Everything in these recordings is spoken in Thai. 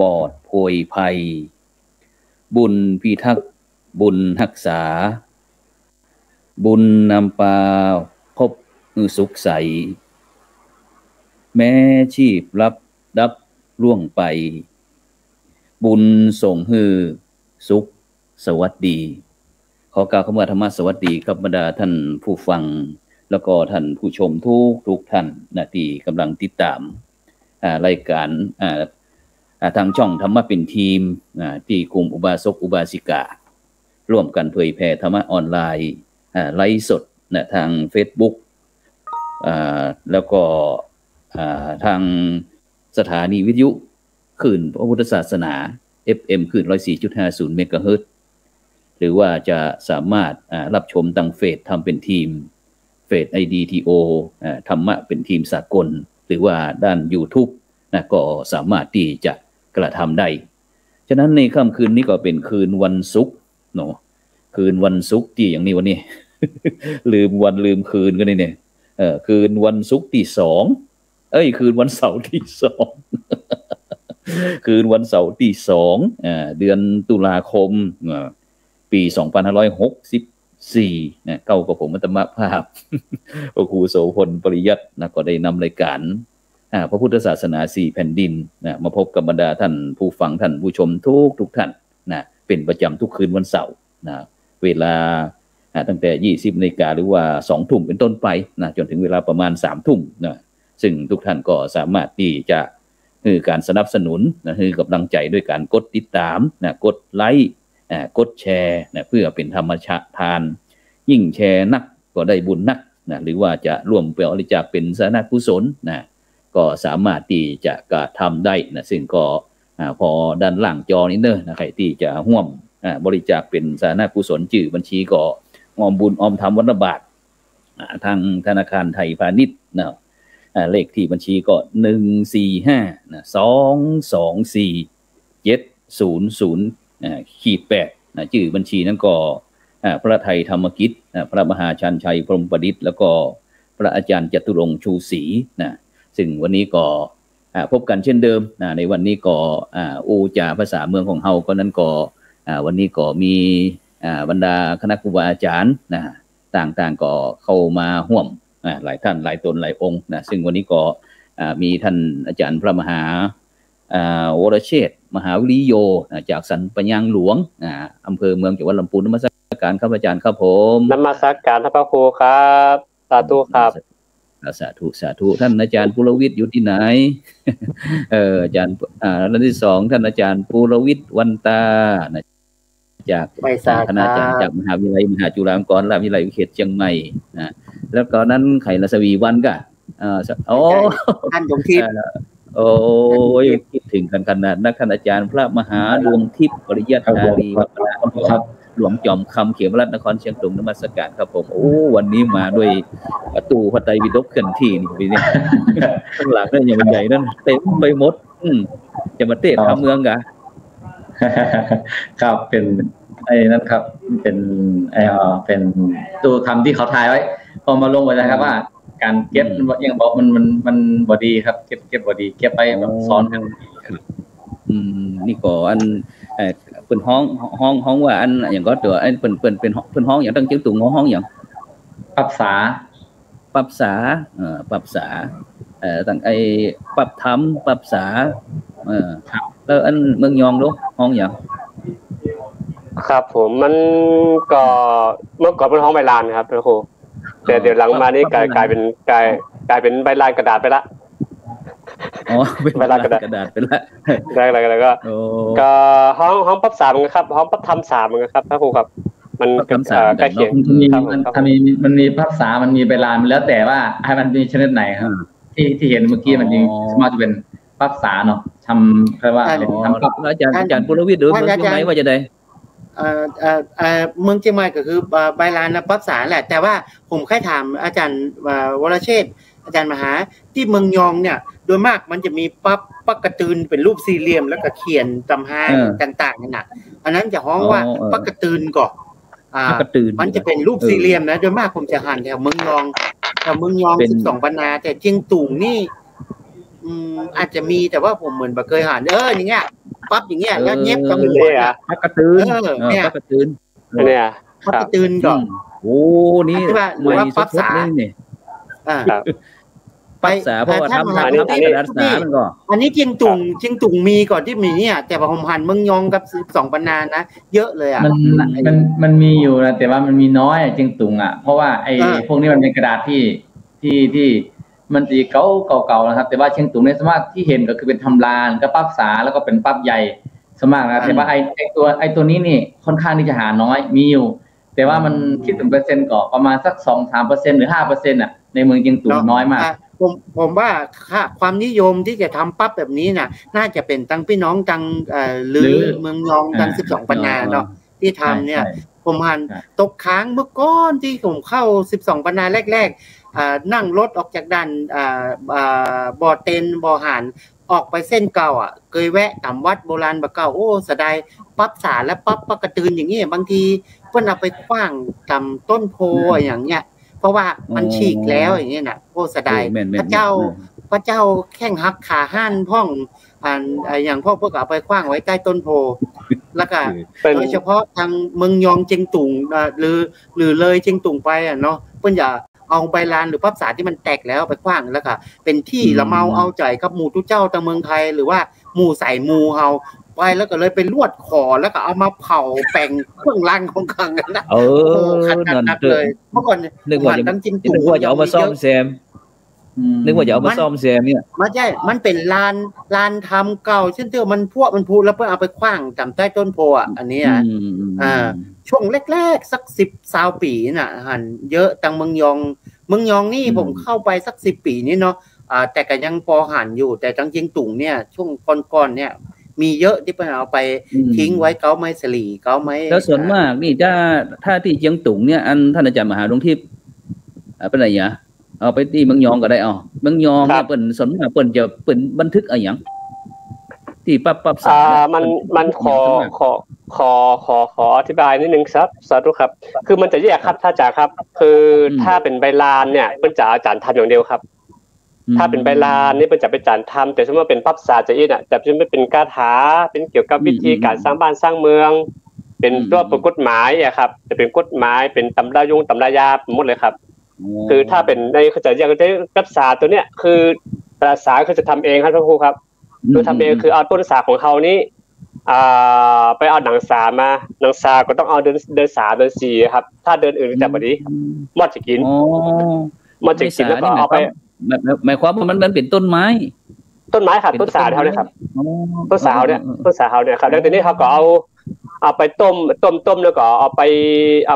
ปลอดโผยภัยบุญพิทักษ์บุญรักษาบุญนำพาพบสุขใสแม้ชีพรับดับล่วงไปบุญส่งฮือสุขสวัสดีขอกล่าวคำว่าธรรมะสวัสดีกับบรรดาท่านผู้ฟังแล้วก็ท่านผู้ชมทุกท่านนะที่กำลังติดตามรายการทางช่องธรรมะเป็นทีมที่กลุ่มอุบาสกอุบาสิการ่วมกันเผยแผ่ธรรมะออนไลน์ไลฟ์สดนะทาง Facebook แล้วก็ทางสถานีวิทยุคลื่นพระพุทธศาสนา FM คลื่น 104.50 เมกะเฮิรตซ์หรือว่าจะสามารถรับชมทางเฟซทำเป็นทีมเฟซ IDTO ธรรมะเป็นทีมสากลหรือว่าด้าน YouTube นะก็สามารถที่จะกระทำได้ฉะนั้นในค่ำคืนนี้ก็เป็นคืนวันศุกร์เนาะคืนวันศุกร์ที่อย่างนี้วันนี้ ลืมวันลืมคืนกันนี่เนี่ยคืนวันศุกร์ที่2คืนวันเสาร์ที่2 คืนวันเสาร์ที่2เดือนตุลาคมปี2564นะเก้ากับผมอัตมภาพพระครูโสพลปริยัตินะก็ได้นำรายการพระพุทธศาสนา4แผ่นดินนะมาพบกับบรรดาท่านผู้ฟังท่านผู้ชมทุกท่านนะเป็นประจำทุกคืนวันเสาร์นะเวลาตั้งแต่ 20 นาฬิกาหรือว่า 2 ทุ่มเป็นต้นไปนะจนถึงเวลาประมาณ 3 ทุ่มนะซึ่งทุกท่านก็สามารถที่จะให้การสนับสนุนนะให้กำลังใจด้วยการกดติดตามนะกดไลค์กดแชร์นะเพื่อเป็นธรรมทานยิ่งแชร์นักก็ได้บุญนักนะหรือว่าจะร่วมบริจาคเป็นสาธารณกุศลนะก็สามารถที่จะกระทำได้นะซึ่งก็พอด้านล่างจอนี้เนอะนะใครที่จะร่วมบริจาคเป็นสาธารณกุศลชื่อบัญชีก็ออมบุญออมธรรมวัฒนบาททางธนาคารไทยพาณิชย์นะเลขที่บัญชีก็145นะ2247008นะชื่อบัญชีนั้นก็พระไทยธรรมกิจพระมหาชันชัยพรหมประดิษฐ์แล้วก็พระอาจารย์จตุรงค์ชูศรีนะซึ่งวันนี้ก็พบกันเช่นเดิมนะในวันนี้ก็อูจาภาษาเมืองของเฮาก็นั้นก็วันนี้ก็มีบรรดาคณะครูบาอาจารย์นะต่างๆก็เข้ามาร่วมหลายท่านหลายตนหลายองค์นะซึ่งวันนี้ก็มีท่านอาจารย์พระมหาวรเชษฐ์มหาวิริโยจากสันปัญญางหลวงอำเภอเมืองจังหวัดลำพูนนมัสการครับอาจารย์ครับผมนมัสการท่านพระครูครับสาธุครับสาธุท่านอาจารย์ปุรวิทย์อยู่ที่ไหนอาจารย์ท่านที่2ท่านอาจารย์ปุรวิทย์วันตาจากคณาจารย์จากมหาวิทยาลัยมหาจุฬาลงกรณราชวิทยาลัยเขตเชียงใหม่นะแล้วก็นั้นไข่ละสวีวันก็ท่านดวงทิพย์โอ้ยคิดถึงกันขนาดนักท่านอาจารย์พระมหาดวงทิพย์ปริยัตินารีวัฒนะครับหลวงจอมคำเขมรัตนนครเชียงตุงนมัสการครับผมวันนี้มาด้วยประตูพระไตรปิฎกเคลื่อนที่นี่พี่เนี่ยข้างหลังนั่นอย่างใหญ่นั่นเต็มไปหมดจะมาเตะทำเมืองกะครับเป็นไอ้นั่นครับเป็นตู้คำที่เขาทายไว้พอมาลงไว้นะครับว่าการเก็บยังบอกมันบอดีครับเก็บบอดีเก็บไปแบบซ้อนกันนี่ก็อันเป็นห้องว่าอันอย่างก็ตัวอันเป็นห้องอย่างตั้งชื่อตุ่งห้องอย่างปรับษาตั้งไอ้ปรับธรรมปรับษาแล้วอันเมืองยองรู้ห้องอย่างครับผมมันก็เมื่อก่อนเป็นห้องใบลานครับพระครูแต่เดี๋ยวหลังมานี่กลายเป็นใบลานกระดาษไปละเป็นใบลานกระดาษไปละได้แล้วก็ห้องปรับษาเหมือนกันครับห้องปรับธรรม3เหมือนกันครับพระครูครับมันใกล้เคียงมันมีปรับษามันมีใบลานมันแล้วแต่ว่าให้มันมีชนิดไหนครับที่เห็นเมื่อกี้มันสามารถจะเป็นปรับษาเนาะทำแปลว่าทำกับอาจารย์ปุรวิทย์หรือเมืองเชียงใหม่ว่าจะได้เมืองเชียงใหม่ก็คือใบลานปรับษาแหละแต่ว่าผมแค่ถามอาจารย์วรเชษฐ์อาจารย์มหาที่เมืองยองเนี่ยโดยมากมันจะมีปักกระตืนเป็นรูปสี่เหลี่ยมแล้วก็เขียนตำห้างต่างๆนั่นน่ะอันนั้นจะฮ้องว่าปักกระตืนก่อนมันจะเป็นรูปสี่เหลี่ยมนะโดยมากผมจะหันแถวเมืองยอง12 ปันนาแต่เชียงตุงนี่อาจจะมีแต่ว่าผมเหมือนบ่เคยหันอย่างเงี้ย ปั๊บอย่างเงี้ยแล้วเงียบกับ เนี่ย ปักกระตืนเนี่ยปักกระตืน เนี่ย ปั๊บกระตืนก่อน โอ้นี่ หรือว่าปั๊บสา นี่ ครับ ปักษาเพราะว่าทำกระดาษสามันก็ อันนี้เชียงตุงมีก่อนที่มีเนี่ยแต่พอผมหันเมืองยองกับ12ปันนานะเยอะเลยอ่ะมันมีอยู่นะแต่ว่ามันมีน้อยเชียงตุงอ่ะเพราะว่าไอ้พวกนี้มันเป็นกระดาษที่มันสีเก่านะครับแต่ว่าเชียงตุงในสมากที่เห็นก็คือเป็นทำลานก็ปั๊บสาแล้วก็เป็นปั๊บใหญ่สมากนะแต่ว่าไอ้ตัวนี้นี่ค่อนข้างที่จะหาน้อยมีอยู่แต่ว่ามันคิดเป็นเปอร์เซ็นต์ก็ประมาณสัก 2-3% หรือ 5% อ่ะในเมืองเชียงตุงน้อยมากผมว่าความนิยมที่จะทำปั๊บแบบนี้น่ะน่าจะเป็นตั้งพี่น้องตั้งหรือเมืองยองตั้ง12ปันนาเนาะที่ทำเนี่ยผมหันตกค้างเมื่อก่อนที่ผมเข้า12ปันนาแรกๆนั่งรถออกจากด่านบ่อเต็นบ่อหานออกไปเส้นเก่าอ่ะเคยแวะตามวัดโบราณบ่เก่าโอ้เสียดายปั๊บสาและปั๊บกระตือนอย่างนี้บางทีเพิ่นเอาไปขว้างตามต้นโพอย่างเงี้ยเพราะว่ามันฉีกแล้วอย่างนี้น่ะโอ้เสียดายพระเจ้าแข้งหักขาห้านพ่องอย่างพ่อพวกเอาไปขว้างไว้ใต้ต้นโพแล้วก็โดยเฉพาะทางเมืองยองเชียงตุงหรือเลยเชียงตุงไปอ่ะเนาะเพิ่นอย่าเอาใบลานหรือปั๊บสาที่มันแตกแล้วไปขว้างแล้วก็เป็นที่ละเมาเอาใจกับหมู่ทุกเจ้าทางเมืองไทยหรือว่าหมู่ใส่หมู่เฮาไปแล้วก็เลยไปลวดคอแล้วก็เอามาเผาแปลงเครื่องรางของขลังกันนะขนาดเลยเมื่อก่อนนึกว่าจะเอามาซ่อมแซมนึกว่าจะเอามาซ่อมแซมเนี่ยไม่ใช่มันเป็นลานทำเก่าเช่นเดียวมันพวกมันพูแล้วเพื่อเอาไปขว้างตามใต้ต้นโพอ่ะอันนี้ช่วงแรกๆสัก10-20 ปีน่ะหันเยอะตังเมืองยองนี่ผมเข้าไปสัก10 ปีนี่เนาะแต่ก็ยังพอหันอยู่แต่ตังเชียงตุงเนี่ยช่วงก่อนๆเนี่ยมีเยอะที่เพิ่นเอาไปทิ้งไว้เก้าไม้สลีเก้าไม้แล้วส่วนมากนี่ถ้าที่เชียงตุงเนี่ยอันท่านอาจารย์มหาหลวงทิพย์เป็นอะไรเนี่ยเอาไปที่เมืองยองก็ได้เมืองยองเนี่ยเปิ้นส่วนมากเปิ้นจะเปิ้นบันทึกอะไรอย่างที่ปั๊บสามันขออธิบายนิดนึงครับสาธุครับคือมันจะแยกครับถ้าจ๋าครับคือถ้าเป็นใบลานเนี่ยเปิ้นจะอาจารย์ทำอย่างเดียวครับถ้าเป็นใบลานนี่เป็นจะเป็นจานทำแต่สมมติว่าเป็นปั๊บสาจะอีน่ะจะไม่เป็นคาถาเป็นเกี่ยวกับวิธีการสร้างบ้านสร้างเมืองเป็นตัวกฎหมายอ่ะครับจะเป็นกฎหมายเป็นตำรายาหมดเลยครับคือถ้าเป็นในเขาจะเรียกว่าปั๊บสาตัวเนี้ยคือภาษาเขาจะทำเองครับท่านครูครับคือทำเองคือเอาต้นสาของเขานี้ไปเอาหนังสามาหนังสาก็ต้องเอาเดินสาเดินสีครับถ้าเดินอื่นจะแบบนี้มอดจะกินแล้วก็เอาไปหมายความว่ามันเป็นต้นไม้ครับต้นสาเขาเนี่ยครับต้นสาเขาเนี่ยครับแล้วทีนี้เขาก็เอาไปต้มแล้วก็เอาไ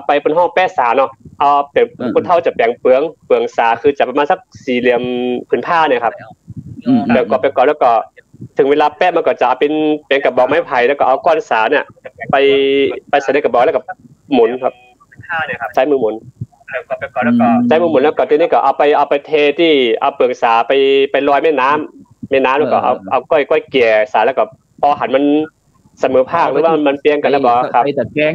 ปเป็นห้องแป้สาเนาะเอาเดี๋ยวคนเท่าจะแปลงเปลืองสาคือจะประมาณสัก4 เหลี่ยมผืนผ้าเนี่ยครับเดี๋ยวก็ไปก่อนแล้วก็ถึงเวลาแป้มันก็จะเป็นกระบอกไม้ไผ่แล้วก็เอาก้อนสาเนี่ยไปใส่ในกระบอกแล้วก็หมุนครับใช้มือหมุนใช้มือหมุนแล้วก็ทีนี้ก็เอาไปเทที่เอาเปลือกสาไปลอยแม่น้ำแล้วก็เอาก้อยเกี่ยสาแล้วก็พอหันมันเสมอภาคหรือว่ามันเปลี่ยนกันแล้วก็ครับไอ้ตะแกรง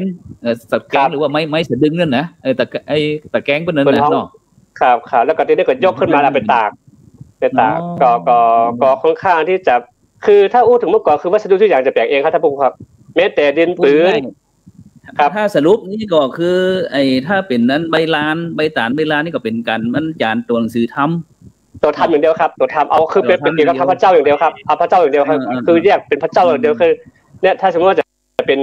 หรือว่าไม้สะดึงนั่นนะตะแกรงเป็นนั่นแหละเนาะครับแล้วก็ทีนี้ก็ยกขึ้นมาแล้วไปตากก็ค่อนข้างที่จะคือถ้าอู้ถึงเมื่อก่อนคือวัสดุทุกอย่างจะแปลงเองครับท่านผู้ครับแม้แต่ดินปืนถ้าสรุปนี่ก็คือถ้าเป็นนั้นใบลานนี่ก็เป็นการมันจานตัวหนังสือทำอย่างเดียวครับตัวทำเอาคือเป็นเกี่ยวกับพระเจ้าอย่างเดียวครับเอาพระเจ้าอย่างเดียวครับคือแยกเป็นพระเจ้าอย่างเดียวคือเนี่ยถ้าสมมติว่าจะเป็น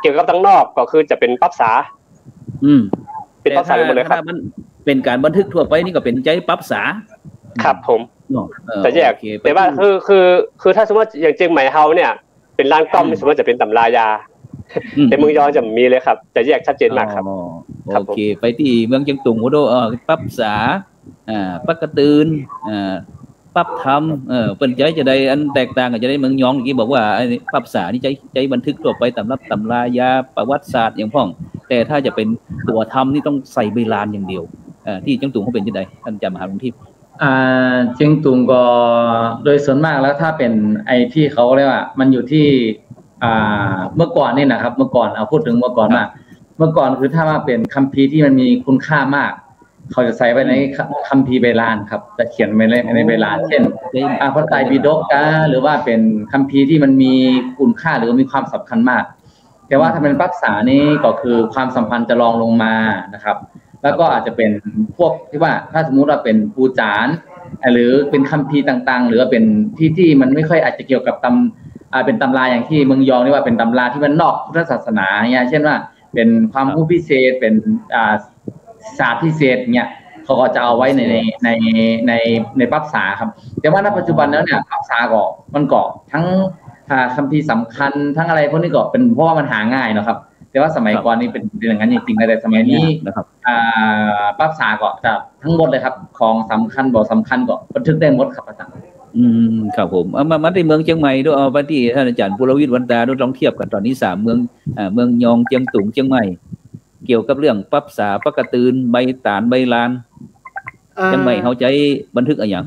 เกี่ยวกับตั้งนอกก็คือจะเป็นปั๊บสาเป็นปั๊บสาหมดเลยครับมันเป็นการบันทึกทั่วไปนี่ก็เป็นใจปั๊บสาครับผมแต่แยกแต่ว่าคือถ้าสมมติอย่างเชียงใหม่เฮาเนี่ยเป็นร้านก้อมสมมติจะเป็นตำรายาแต่เมืองยองจะมีเลยครับจะแยกชัดเจนมากครับโอเคไปที่เมืองเชียงตุงโอโดปั๊บสาปั๊บกระตืนปั๊บทำเป็นจะได้อันแตกต่างกันจะได้เมืองยองเมื่อกี้บอกว่าปั๊บสานี่ใจบันทึกทั่วไปตำรายาประวัติศาสตร์อย่างพ่องแต่ถ้าจะเป็นตัวทำนี่ต้องใส่ใบลานอย่างเดียวที่เชียงตุงเขาเป็นยังไงท่านจำมหาหลวงทิพย์เชียงตุงก็โดยส่วนมากแล้วถ้าเป็นไอที่เขาเรียกว่ามันอยู่ที่เมื่อก่อนนี่นะครับเมื่อก่อนเอาพูดถึงเมื่อก่อนมากเมื่อก่อนคือถ้าว่าเป็นคัมภีร์ที่มันมีคุณค่ามาก เขาจะใส่ไว้ในคัมภีร์โบราณครับจะเขียนไว้ในโบราณเช่นพระไตรปิฎกหรือว่าเป็นคัมภีร์ที่มันมีคุณค่าหรือมีความสำคัญมากแต่ว่าถ้าเป็นปักษานี่ก็คือความสัมพันธ์จะรองลงมานะครับแล้วก็อาจจะเป็นพวกที่ว่าถ้าสมมุติว่าเป็นปูจานหรือเป็นคัมภีร์ต่างๆหรือว่าเป็นที่มันไม่ค่อยอาจจะเกี่ยวกับเป็นตำราอย่างที่เมืองยองนี่ว่าเป็นตำราที่มันนอกพุทธศาสนาเนี่ยเช่นว่าเป็นความรู้พิเศษเป็นศาสตร์พิเศษเนี่ยเขาก็จะเอาไว้ในปักษาครับแต่ว่าณปัจจุบันแล้วเนี่ยปักษาก็มันก็ทั้งคัมภีร์สำคัญทั้งอะไรพวกนี้ก็เป็นเพราะว่ามันหาง่ายนะครับแต่ว่าสมัยก่อนนี่เป็นอย่างนั้นจริงๆแต่สมัยนี้นะครับปักษาก็จะทั้งหมดเลยครับของสำคัญบอกสำคัญก็บันทึกได้หมดครับอาจารย์ครับผมมาที่เมืองเชียงใหม่ด้วยเอาไปที่ท่านอาจารย์ปุรวิทย์วันตาด้วยลองเทียบกันตอนนี้3เมืองยองเจียงตุงเชียงใหม่เกี่ยวกับเรื่องปับษาปกระตืนใบตานใบลานเชียงใหม่เขาใจบันทึกอะไรอย่าง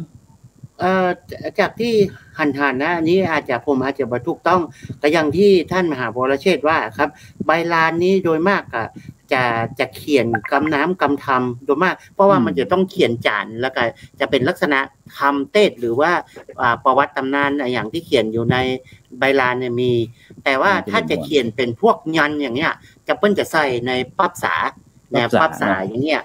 จากที่หันนะอันนี้อาจจะบ่ถูกต้องแต่อย่างที่ท่านมหาวรเชษฐ์ว่าครับใบลานนี้โดยมากจะเขียนกำน้ำกำธรรมโดยมากเพราะว่ามันจะต้องเขียนจานแล้วก็จะเป็นลักษณะคำเทศหรือว่าประวัติตำนานอย่างที่เขียนอยู่ในใบลานเนี่ยมีแต่ว่าถ้าจะเขียนเป็นพวกยันอย่างเงี้ยจะเปิ้นจะใส่ในปับษาอย่างเงี้ย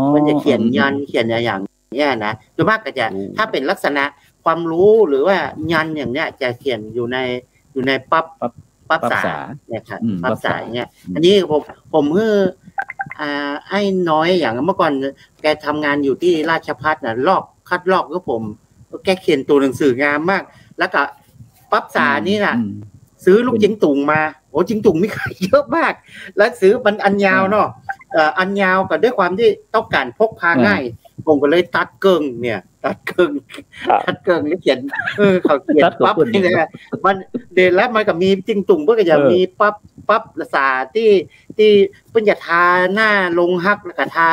เปิ้นจะเขียนยันเขียนอย่างเงี้ยนะโดยมากก็จะถ้าเป็นลักษณะความรู้หรือว่ายันอย่างเนี้ยจะเขียนอยู่ในปับษาเนี่ยครับปับษาเนี่ยอันนี้ผมไอ้น้อยอย่างเมื่อก่อนแกทำงานอยู่ที่ราชภัฏน่ะคัดลอกก็ผมแกเขียนตัวหนังสืองามมากแล้วก็ปับษานี่น่ะซื้อลูกจิงตุ่งมาโอ้จิงตุ่งมีขายเยอะมากแล้วซื้อมันอันยาวเนาะอันยาวก็ด้วยความที่ต้องการพกพาง่ายผมก็เลยตัดเกิงเนี่ยตัดเกิงแล้วเขียนเขาเขียนปั๊บนี่แหละมันเด่นแล้วมันก็มีจิงตุ่งเพื่อก็จะมีปั๊บภาษาที่เพิ่นจะทาหน้าลงฮักแล้วก็ทา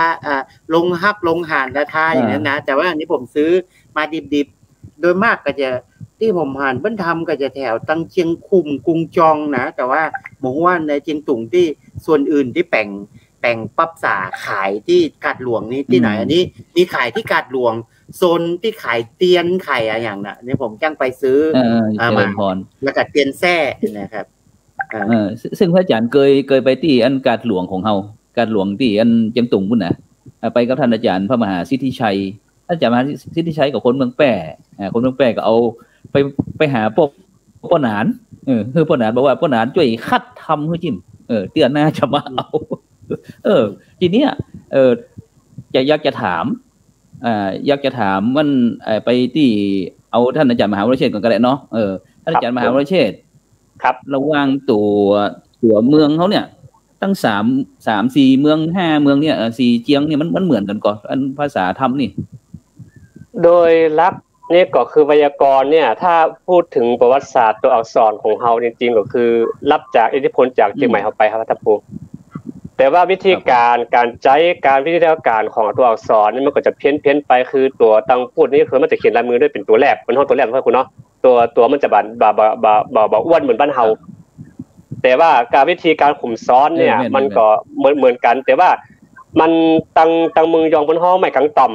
ลงฮักลงห่านแล้วทาอย่างนั้นนะแต่ว่าอันนี้ผมซื้อมาดิบๆโดยมากก็จะที่ผมห่านเพิ่นทำก็จะแถวตังเชียงคุมกรุงจองนะแต่ว่าหมู่ว่าในจิงตุ่งที่ส่วนอื่นที่แป่งปับษาขายที่กาดหลวงนี่ที่ไหนอันนี้มีขายที่กาดหลวงโซนที่ขายเตียนขายอะไรอย่างน่ะนี่ผมจ้างไปซื้อมาแล้วก็เตียนแท้นะครับซึ่งพระอาจารย์เคยไปที่อันกาดหลวงของเฮากาดหลวงที่อันเจียงตุงพุ่นน่ะไปกับท่านอาจารย์พระมหาสิทธิชัยอาจารย์มหาสิทธิชัยกับคนเมืองแป้คนเมืองแป้ก็เอาไปหาพวกพ่อหนานคือพ่อหนานบอกว่าพ่อหนานช่วยคัดทำให้จิ้มเตือนหน้าจะมาเอาทีเนี้ยอยากจะถามมันไปที่เอาท่านอาจารย์มหาวรเชษฐ์ก่อนก็ได้เนาะท่านอาจารย์มหาวรเชษฐ์ครับระหว่างตัวเมืองเขาเนี่ยตั้ง3-4เมือง5เมืองเนี่ย4เจียงเนี่ยมันเหมือนกันก่อนอันภาษาธรรมนี่โดยลักษณ์นี่ก็คือไวยากรณ์เนี่ยถ้าพูดถึงประวัติศาสตร์ตัวอักษรของเฮาจริงๆก็คือรับจากอิทธิพลจากเชียงใหม่เข้าไปครับท่านผู้แต่ว่าวิธีการใช้การวิธีการของตัวอักษรนี่มันก็จะเพี้ยนไปคือตัวตังพูดนี่คือมันจะเขียนลายมือด้วยเป็นตัวแรกเป็นห้องตัวแรกครับคุณเนาะตัวมันจะบ่อ้วนเหมือนบ้านเฮาแต่ว่าการวิธีการขุมซ้อนเนี่ยมันก็เหมือนกันแต่ว่ามันตังมือยองบนห้องไม่กังต่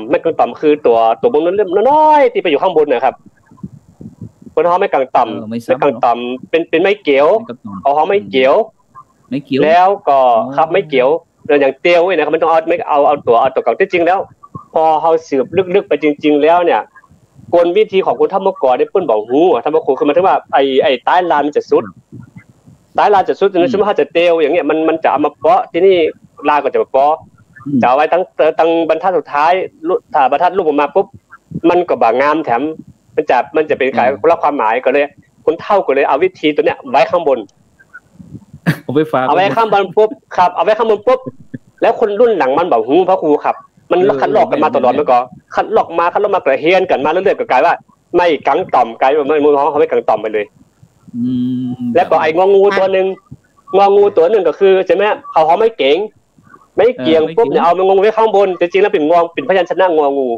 ำคือตัวบนนั้นน้อยที่ไปอยู่ข้างบนนะครับบนห้องไม่กังต่ำเป็นไม้เกี่ยวเอาห้องไม้เกี่ยวแล้วก็ครับไม่เกี่ยวอย่างเตียวเนี่ยนะครับมันต้องเอาตัวเก่าที่จริงแล้วพอเฮาสืบลึกๆไปจริงๆแล้วเนี่ยกลวิธีของคนทำเมื่อก่อนได้เปิ้นบอกฮู้ทำมาคูคือหมายถึงว่าไอ้ใต้ลานมันจะสุดใต้ลานจะสุดนั้นสมมุติถ้าจะเตียวอย่างเงี้ยมันจะเอามาเปาะที่นี่ลานก็จะมาเปาะจะเอาไว้ตั้งบรรทัดสุดท้ายถ้าบรรทัดรูปออกมาปุ๊บมันก็บ่งามแถมมันจะเป็นขายคนละความหมายก็เลยคนเฒ่าก็เลยเอาวิธีตัวเนี้ยไว้ข้างบนเอาไว้ข้างบนปุ๊บครับเอาไว้ข้างบนปุ๊บแล้วคนรุ่นหลังมันบอกฮู้พระครูครับมันคัดลอกกันมาตลอดแล้วก็คัดลอกมากระเฮียนกันมาเรื่อยๆก็กลายว่าไม่กังต่อมกลายว่ามือของเขาไม่กังต่อมไปเลยแล้วก็ไอ้งองูตัวนึงก็คือใช่มั้ยเขาไม่เก่งไม่เกี่ยงปุ๊บเนี่ยเอามันงงไว้ข้างบนจริงๆแล้วเป็นพยัญชนะงองู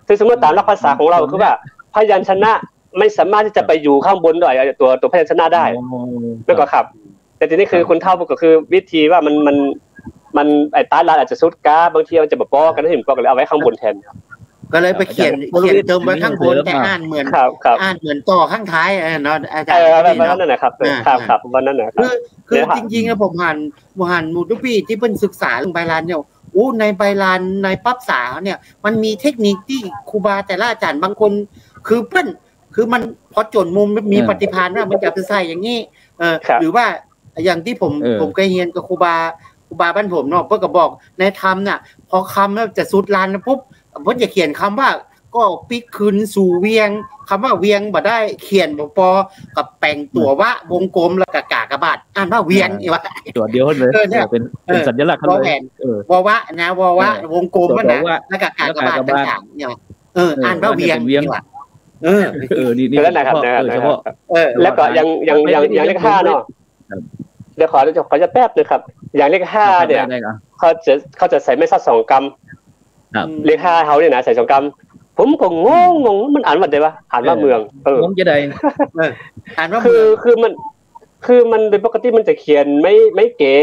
ซึ่งสมมุติตามหลักภาษาของเราคือว่าพยัญชนะไม่สามารถที่จะไปอยู่ข้างบนได้ตัวพยัญชนะได้แล้วก็ครับแต่ทีนี้คือคนเฒ่าก็คือวิธีว่า มันไอ้ใต้ลานอาจจะสุดกาบางทีมันจะบ่ปอกันให้ถึงปอกันเลยเอาไว้ข้างบนแทนก็เลยไปเขียนเติมไว้ข้างบนแต่อ่านเหมือนต่อข้างท้ายเนาะอาจารย์วันนั้นนะครับครับวันนั้นนะครับคือจริงๆนะผมหันมูทุกปีที่เพิ่นศึกษาเรื่องใบลานเนี่ยในใบลานในปั๊บสาเนี่ยมันมีเทคนิคที่ครูบาแต่ละอาจารย์บางคนคือเพิ่นคือมันพอจนมุมมีปฏิภาณว่ามันจะใส่อย่างนี้หรือว่าอย่างที่ผมเคยเรียนกับครูบาบ้านผมเนาะเพิ่นก็บอกในธรรมน่ะพอคำแล้วจะสุดลานแล้วปุ๊บเพิ่นจะเขียนคำว่าก็ปิกคืนสู่เวียงคำว่าเวียงบ่ได้เขียนบ่พอกับแปลงตัววะวงกลมแล้วก็กากบาทอ่านว่าเวียงอีว่าตัวเดียวเลยเป็นสัญลักษณ์เลยววะนะววะวงกลมนะแล้วก็กากบาทต่างๆเนี่ยอ่านว่าเวียงอีว่านี่แล้วนะครับแล้วก็ยังเลข5เนาะเดี๋ยวขอจะแป๊บนึงครับอย่างเลข5เนี่ยเขาจะใส่ไม่ซัด2กรัมเลข5เขาเนี่ยนะใส่2กรัมผมก็งงมันอ่านว่าได้ปะอ่านว่าเมืองงงจะได้อ่านว่าคือมันโดยปกติมันจะเขียนไม่เก๋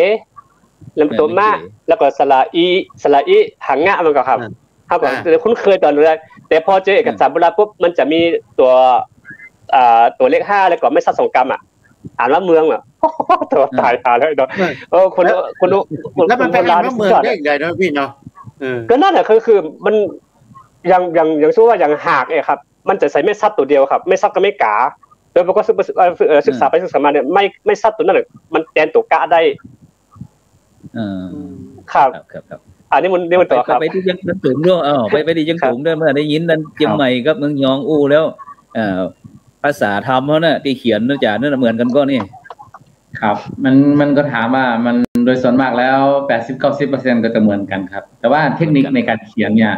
ลำตัวมากแล้วก็สระอีหางงะมันก็ครับเขาก็คุ้นเคยตอนแรกแต่พอเจอเอกสารโบราณปุ๊บมันจะมีตัวเลข5แล้วก็ไม่ซัด2กรัมอ่านว่าเมืองอ่ะตัวตายแล้วเนาะคนแล้วมันเป็นอ่านว่าเมืองได้ยังไงเนาะพี่เนาะก็นั่นแหละคือมันยังสู้ว่าอย่างหากครับมันจะใส่ไม่ซัดตัวเดียวครับไม่ซัดก็ไม่กาโดยปกติศึกษาไปศึกษามาเนี่ยไม่ซัดตัวนั่นมันแทนตัวกะได้ครับอันนี้มันต่อครับไปที่ยังสูงด้วยไปที่ยังสูงด้วยเมื่อได้ยินนั่นเชียงใหม่กับเมืองยองแล้วภาษาธรรมเขาเนี่ยที่เขียนนั่นจะนั่นเหมือนกันก็นี่ครับมันก็ถามว่ามันโดยส่วนมากแล้ว 80-90% ก็จะเหมือนกันครับแต่ว่าเทคนิคในการเขียนเนี่ย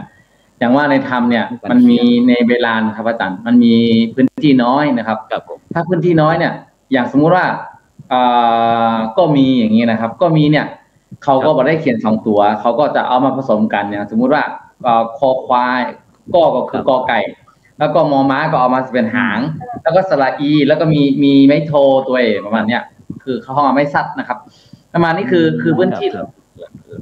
อย่างว่าในธรรมเนี่ยมันมีในเวลาครับอาจารย์มันมีพื้นที่น้อยนะครับถ้าพื้นที่น้อยเนี่ยอย่างสมมุติว่าก็มีอย่างนี้นะครับก็มีเนี่ยเขาก็บอกได้เขียน2ตัวเขาก็จะเอามาผสมกันเนี่ยสมมุติว่าคอควายก็คือกอไก่แล้วก็มอม้าก็เอามาเป็นหางแล้วก็สระอีแล้วก็มีไม้โทตัวประมาณเนี้ยคือเขาเอามาไม่ซัดนะครับประมาณนี้คือพื้นที่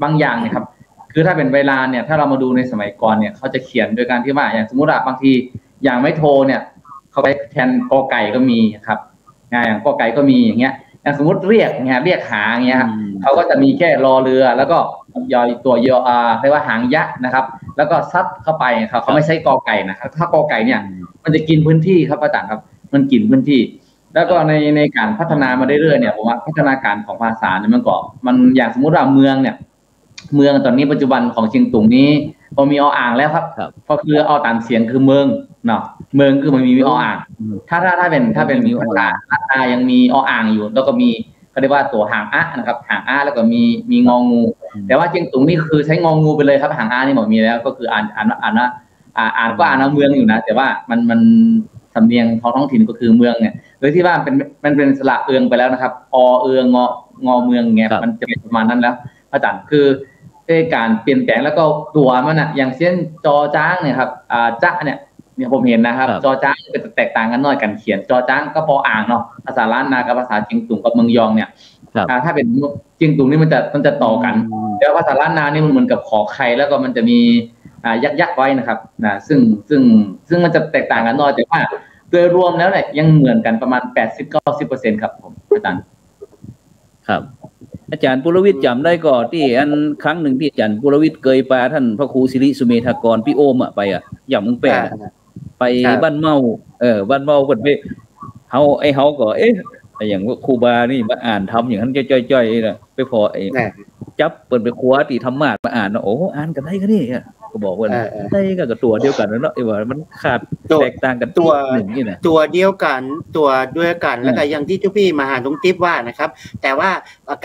บางอย่างเนี่ยครับคือถ้าเป็นเวลาเนี่ยถ้าเรามาดูในสมัยก่อนเนี่ยเขาจะเขียนโดยการที่ว่าอย่างสมมุติว่าบางทีอย่างไม้โทเนี่ยเขาไปแทนกอไก่ก็มีครับอย่างกอไก่ก็มีอย่างเงี้ยอย่างสมมติเรียกหางเงี้ยเขาก็จะมีแค่รอเรือแล้วก็ยอตัวยอเรียกว่าหางยะนะครับแล้วก็ซัดเข้าไปเขาไม่ใช้กอไก่นะครับถ้ากอไก่เนี่ยมันจะกินพื้นที่ครับอาจารย์ครับมันกินพื้นที่แล้วก็ในการพัฒนามาเรื่อยๆเนี่ยผมว่าพัฒนาการของภาษาเนี่ยมันอย่างสมมุติว่าเมืองเนี่ยเมืองตอนนี้ปัจจุบันของเชียงตุงนี้พอมีออ่างแล้วครับเพราะคือเอาตามเสียงคือเมืองเนาะเมืองคือมันมีออ่างถ้าเป็นภาษาอัตตายังมีออ่างอยู่แล้วก็มีเขาเรียกว่าตัวหางอะนะครับหางอะแล้วก็มีงองูแต่ว่าเชียงตุงนี่คือใช้งองูไปเลยครับหางอะนี่บอกมีแล้วก็คืออ่านก็อ่านเมืองอยู่นะแต่ว่ามันสำเนียงท้องถิ่นก็คือเมืองเนี่ยโดยที่ว่ามันเป็นสระเอืองไปแล้วนะครับเอืองงอเมืองเงี้ยมันจะเป็นประมาณนั้นแล้วอาจารย์คือการเปลี่ยนแปลงแล้วก็ตัวมันอ่ะอย่างเช่นจอจ้างเนี่ยครับจ้าเนี่ยผมเห็นนะครับจอจ้างก็จะแตกต่างกันน้อยกันเขียนจอจ้างก็ปออ่างเนาะภาษาล้านนากับภาษาเชียงตุงกับเมืองยองเนี่ยถ้าเป็นเชียงตุงนี่มันจะต่อกันแต่ภาษาล้านนานี่มันเหมือนกับขอไข่แล้วก็มันจะมียักไว้นะครับซึ่งมันจะแตกต่างกันน้อยแต่ว่าโดยรวมแล้วเนี่ยยังเหมือนกันประมาณ 80-90% ครับผมอาจารย์ครับอาจารย์ปุรวิทย์จำได้ก่อนที่อันครั้งหนึ่งที่อาจารย์ปุรวิทย์เคยพาท่านพระครูศิริสุเมธากรพี่โอมไปอย่างมึงแปะไปบ้านเมาบ้านเมาเปิดไปเขาก็อย่างครูบานี่มาอ่านทำอย่างนั้นจ้อยๆนะไปพอจับเปิดไปคว้าตีธรรมะมาอ่านโอ้อ่านกันได้ก็นี่ก็บอกว่าได้ก็ตัวเดียวกันแล้วเนาะว่ามันขาดแตกต่างกันตัวหนึ่งนี่นะตัวเดียวกันตัวด้วยกันแล้วก็อย่างที่เจ้าพี่มหาตรงติ๊บว่านะครับแต่ว่า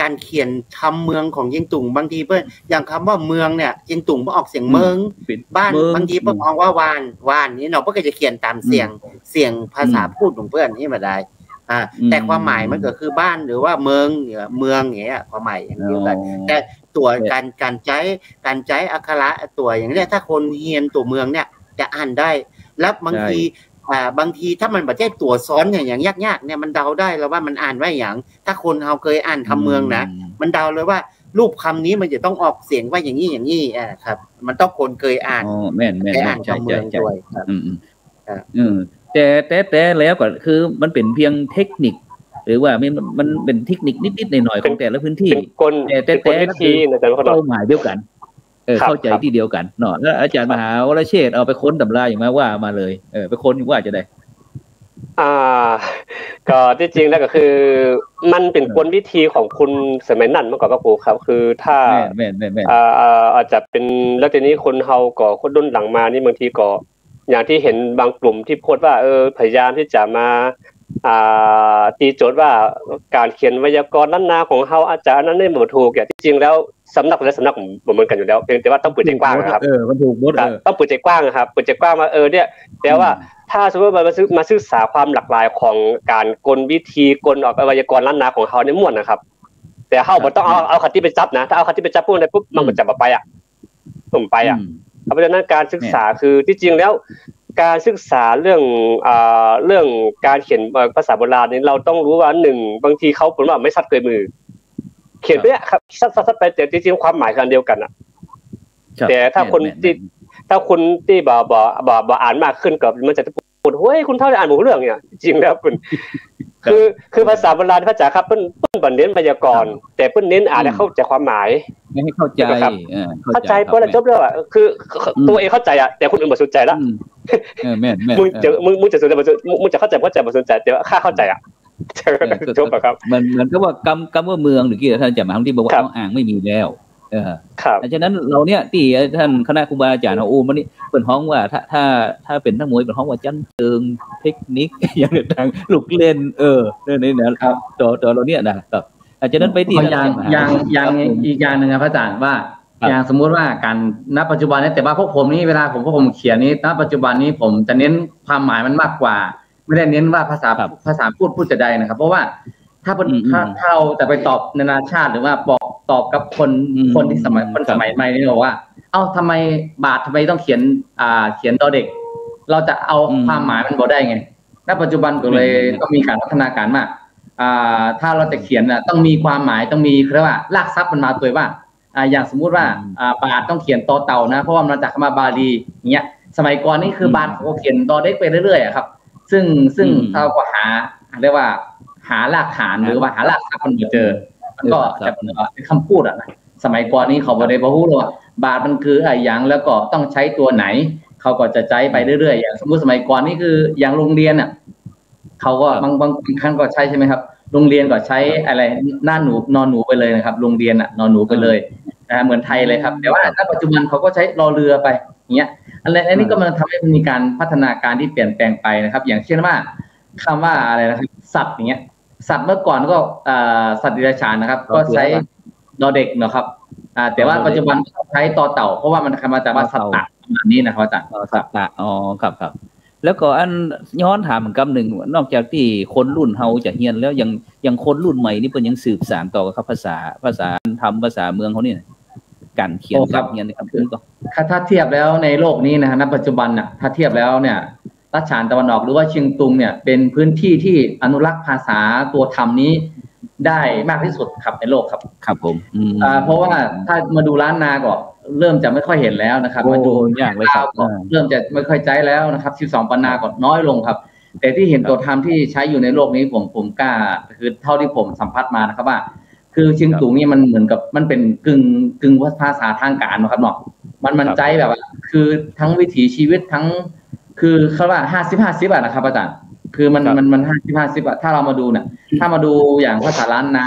การเขียนทำเมืองของเชียงตุงบางทีเพื่อนอย่างคำว่าเมืองเนี่ยเชียงตุงมันออกเสียงเมืองบ้านบางทีเพื่อนมองว่าวานนี่เนาะเพื่อนก็จะเขียนตามเสียงภาษาพูดของเพื่อนนี่มาได้แต่ความหมายมันก็คือบ้านหรือว่าเมืองอย่างเงี้ยความหมายอย่างเดียวกันแต่ตัวการใช้อักขระตัวอย่างนี้ถ้าคนเรียนตัวเมืองเนี่ยจะอ่านได้แล้วบางทีถ้ามันไม่ใช่ตัวซ้อนอย่างยากๆเนี่ยมันเดาได้แล้วว่ามันอ่านว่าอย่างถ้าคนเราเคยอ่านทำเมืองนะมันเดาเลยว่า รูปคำนี้มันจะต้องออกเสียงว่าอย่างนี้อย่างนี้ครับ มันต้องคนเคยอ่านแม่นอ่านคำเมืองด้วยครับแต่แล้วก็คือมันเป็นเพียงเทคนิคหรือว่ามันเป็นเทคนิคนิดๆหน่อยๆของแต่ละพื้นที่แต่วิธีนะแต่เป้าหมายเดียวกันเข้าใจที่เดียวกันเนาะแล้วอาจารย์มหาวรเชษฐ์เอาไปค้นตำราอย่างว่ามาเลยไปค้นว่าจะได้ก็ที่จริงแล้วก็คือมันเป็นกลวิธีของคุณสมัยนั้นเมื่อก่อนก็ครูครับคือถ้าอาจจะเป็นแล้วทีนี้คนเฮาก็คนรุ่นหลังมานี่บางทีก็อย่างที่เห็นบางกลุ่มที่โพสต์ว่าพยายามที่จะมาตีโจทย์ว่าการเขียนไวยากรณ์ล้านนาของเฮาอาจจะนั้นไม่บ่ถูกอย่างที่จริงแล้วสำนักและสำนักบ่เหมือนกันอยู่แล้วเพียงแต่ว่าต้องเปิดใจกว้างนะครับมันถูกหมดต้องเปิดใจกว้างนะครับเปิดใจกว้างว่าเนี่ยแต่ว่าถ้าสมมติว่ามาศึกษาความหลากหลายของการกลวิธีกลออกไวยากรณ์ล้านนาของเฮาในม่วนนะครับแต่เฮาบ่ต้องเอาคติไปจับนะถ้าเอาคติไปจับพวกนั้นปุ๊บมันก็จะบ่ไปผมไปเพราะฉะนั้นการศึกษาคือที่จริงแล้วการศึกษาเรื่องการเขียนภาษาโบราณนี้เราต้องรู้ว่า1บางทีเขาผมว่าไม่ซัดเกยมือเขียนไปเนี่ยครับซัดไปแต่จริงๆความหมายกันเดียวกันแต่ถ้าคนที่บ่อ่านมากขึ้นก็มันจะพูดเฮ้ยคุณเท่าได้อ่านหมดเรื่องเนี่ยจริงแล้วคุณคือภาษาโบราณพระจ๋าครับเพิ่นบ่เน้นไวยากรณ์แต่เพิ่นเน้นอ่านให้เข้าใจความหมายให้เข้าใจเข้าใจเพราะแล้วจบแล้วคือตัวเองเข้าใจแต่คนอื่นบ่สนใจละแม่นมึงจะสนใจมึงจะเข้าใจบ่สนใจแต่ว่าข้าเข้าใจจบครับมันก็ว่ากำว่าเมืองหรือกี่ท่านจะมาทั้งที่บอกว่าอ่างไม่มีแล้วครับฉะนั้นเราเนี่ยที่ท่านคณะครูบาอาจารย์เอามันนี่เปิดห้องว่าถ้าเป็นนักมวยเป็นห้องว่าจันเชิงเทคนิคอย่างต่างลูกเล่นนี่นะครับตัวเราเนี่ยนะครับฉะนั้นไปที่อย่างอีกอย่างนึงครับอาจารย์ว่าอย่างสมมุติว่าการณปัจจุบันนี้แต่ว่าพวกผมนี่เวลาผมเขียนนี้ณปัจจุบันนี้ผมจะเน้นความหมายมันมากกว่าไม่ได้เน้นว่าภาษาพูดจะได้นะครับเพราะว่าถ้าเราจะไปตอบนานาชาติหรือว่าตอบกับคนที่สมัยใหม่นี่บอกว่าทำไมบาททำไมต้องเขียนดอเด็กเราจะเอาความหมายมันบอกได้ไงณปัจจุบันก็เลยต้องมีการพัฒนาการมากถ้าเราจะเขียนต้องมีความหมายต้องมีเรียกว่ารากศัพท์มันมาตัวว่าอย่างสมมุติว่าบาทต้องเขียนตอเต่านะเพราะว่ามันมาจากคำว่าบาลีอย่างเงี้ยสมัยก่อนนี่คือบาทเขาเขียนดอเด็กไปเรื่อยๆครับซึ่งเราก็เรียกว่าหารากฐานหรือว่าหารากศัพท์มันเจอมันก็จะเป็นคำพูดนะสมัยก่อนนี้เขาบอกได้บอกว่าบาทมันคืออย่างแล้วก็ต้องใช้ตัวไหนเขาก็จะใจไปเรื่อยๆอย่างสมมติสมัยก่อนนี่คืออย่างโรงเรียนเขาก็บางครั้งก็ใช้ใช่ไหมครับโรงเรียนก็ใช้อะไรหน้าหนูนอนหนูไปเลยนะครับโรงเรียนนอนหนูไปเลยเหมือนไทยเลยครับแต่ว่าณปัจจุบันเขาก็ใช้รอเรือไปอย่างเงี้ยอันนี้ก็มันทำให้มีการพัฒนาการที่เปลี่ยนแปลงไปนะครับอย่างเช่นว่าคำว่าอะไรนะครับสัตว์อย่างเงี้ยสัตว์เมื่อก่อนก็สัตว์ดิเรกชันนะครับก็ใช้ดอเด็กนะครับแต่ว่าปัจจุบันใช้ต่อเต่าเพราะว่ามันมาจากว่าสัตว์ประมาณนี้นะครับอาจารย์สัตว์ครับแล้วก็อันย้อนถามกำหนึ่งนอกจากที่คนรุ่นเฮาจะเฮียนแล้วยังคนรุ่นใหม่นี่เป็นยังสืบสานต่อกับภาษาทำภาษาเมืองเขาเนี่ยการเขียนกับเฮียนนะครับถ้าเทียบแล้วในโลกนี้นะณปัจจุบันถ้าเทียบแล้วเนี่ยรัชฉานตะวันออกหรือว่าเชียงตุงเนี่ยเป็นพื้นที่ที่อนุรักษ์ภาษาตัวธรรมนี้ได้มากที่สุดครับในโลกครับครับผมเพราะว่าถ้ามาดูล้านนาก็เริ่มจะไม่ค่อยเห็นแล้วนะครับมาดูอย่างเลยครับเริ่มจะไม่ค่อยใจแล้วนะครับ12 ปันนาก็น้อยลงครับแต่ที่เห็นตัวธรรมที่ใช้อยู่ในโลกนี้ผมกล้าคือเท่าที่ผมสัมผัสมานะครับว่าคือเชียงตุงนี่มันเหมือนกับมันเป็นกึ่งภาษาทางการนะครับเนาะมันใจแบบว่าคือทั้งวิถีชีวิตทั้งคือเขาว่า50-50นะครับอาจารย์คือมัน50-50ถ้าเรามาดูเนี่ยถ้ามาดูอย่างภาษาล้านนา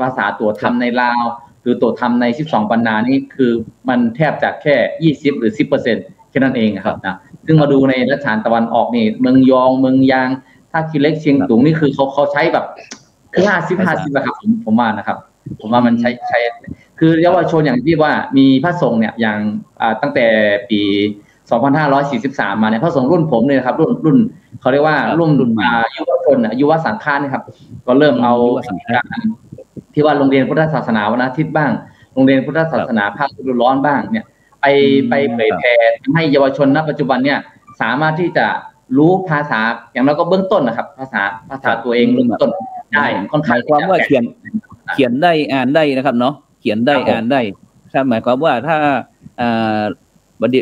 ภาษาตัวธรรมในลาวหรือตัวธรรมใน12 ปันนานี่คือมันแทบจะแค่20หรือ 10% แค่นั้นเองครับนะซึ่งมาดูในรัชฉานตะวันออกนี่เมืองยองเมืองยางถ้าคิเล็กเชียงตุงนี่คือเขาใช้แบบคือ50-50ครับผมว่านะครับผมว่ามันใช้คือเยาวชนอย่างที่ว่ามีพระสงฆ์เนี่ยอย่างตั้งแต่ปี2543มาเนี่ยพระสงฆ์รุ่นผมเนี่ยครับรุ่นเขาเรียกว่ารุ่นยุวชนยุวสังฆารนะครับก็เริ่มเอาที่ว่าโรงเรียนพุทธศาสนาวันอาทิตย์บ้างโรงเรียนพุทธศาสนาภาคฤดูร้อนบ้างเนี่ยไปเผยแผ่ให้เยาวชนณปัจจุบันเนี่ยสามารถที่จะรู้ภาษาอย่างเราก็เบื้องต้นนะครับภาษาตัวเองเบื้องต้นได้ค่อนข้างความว่าเขียนได้อ่านได้นะครับเนาะเ ขียนได้อ่านได้ถ้าหมายความว่าถ้า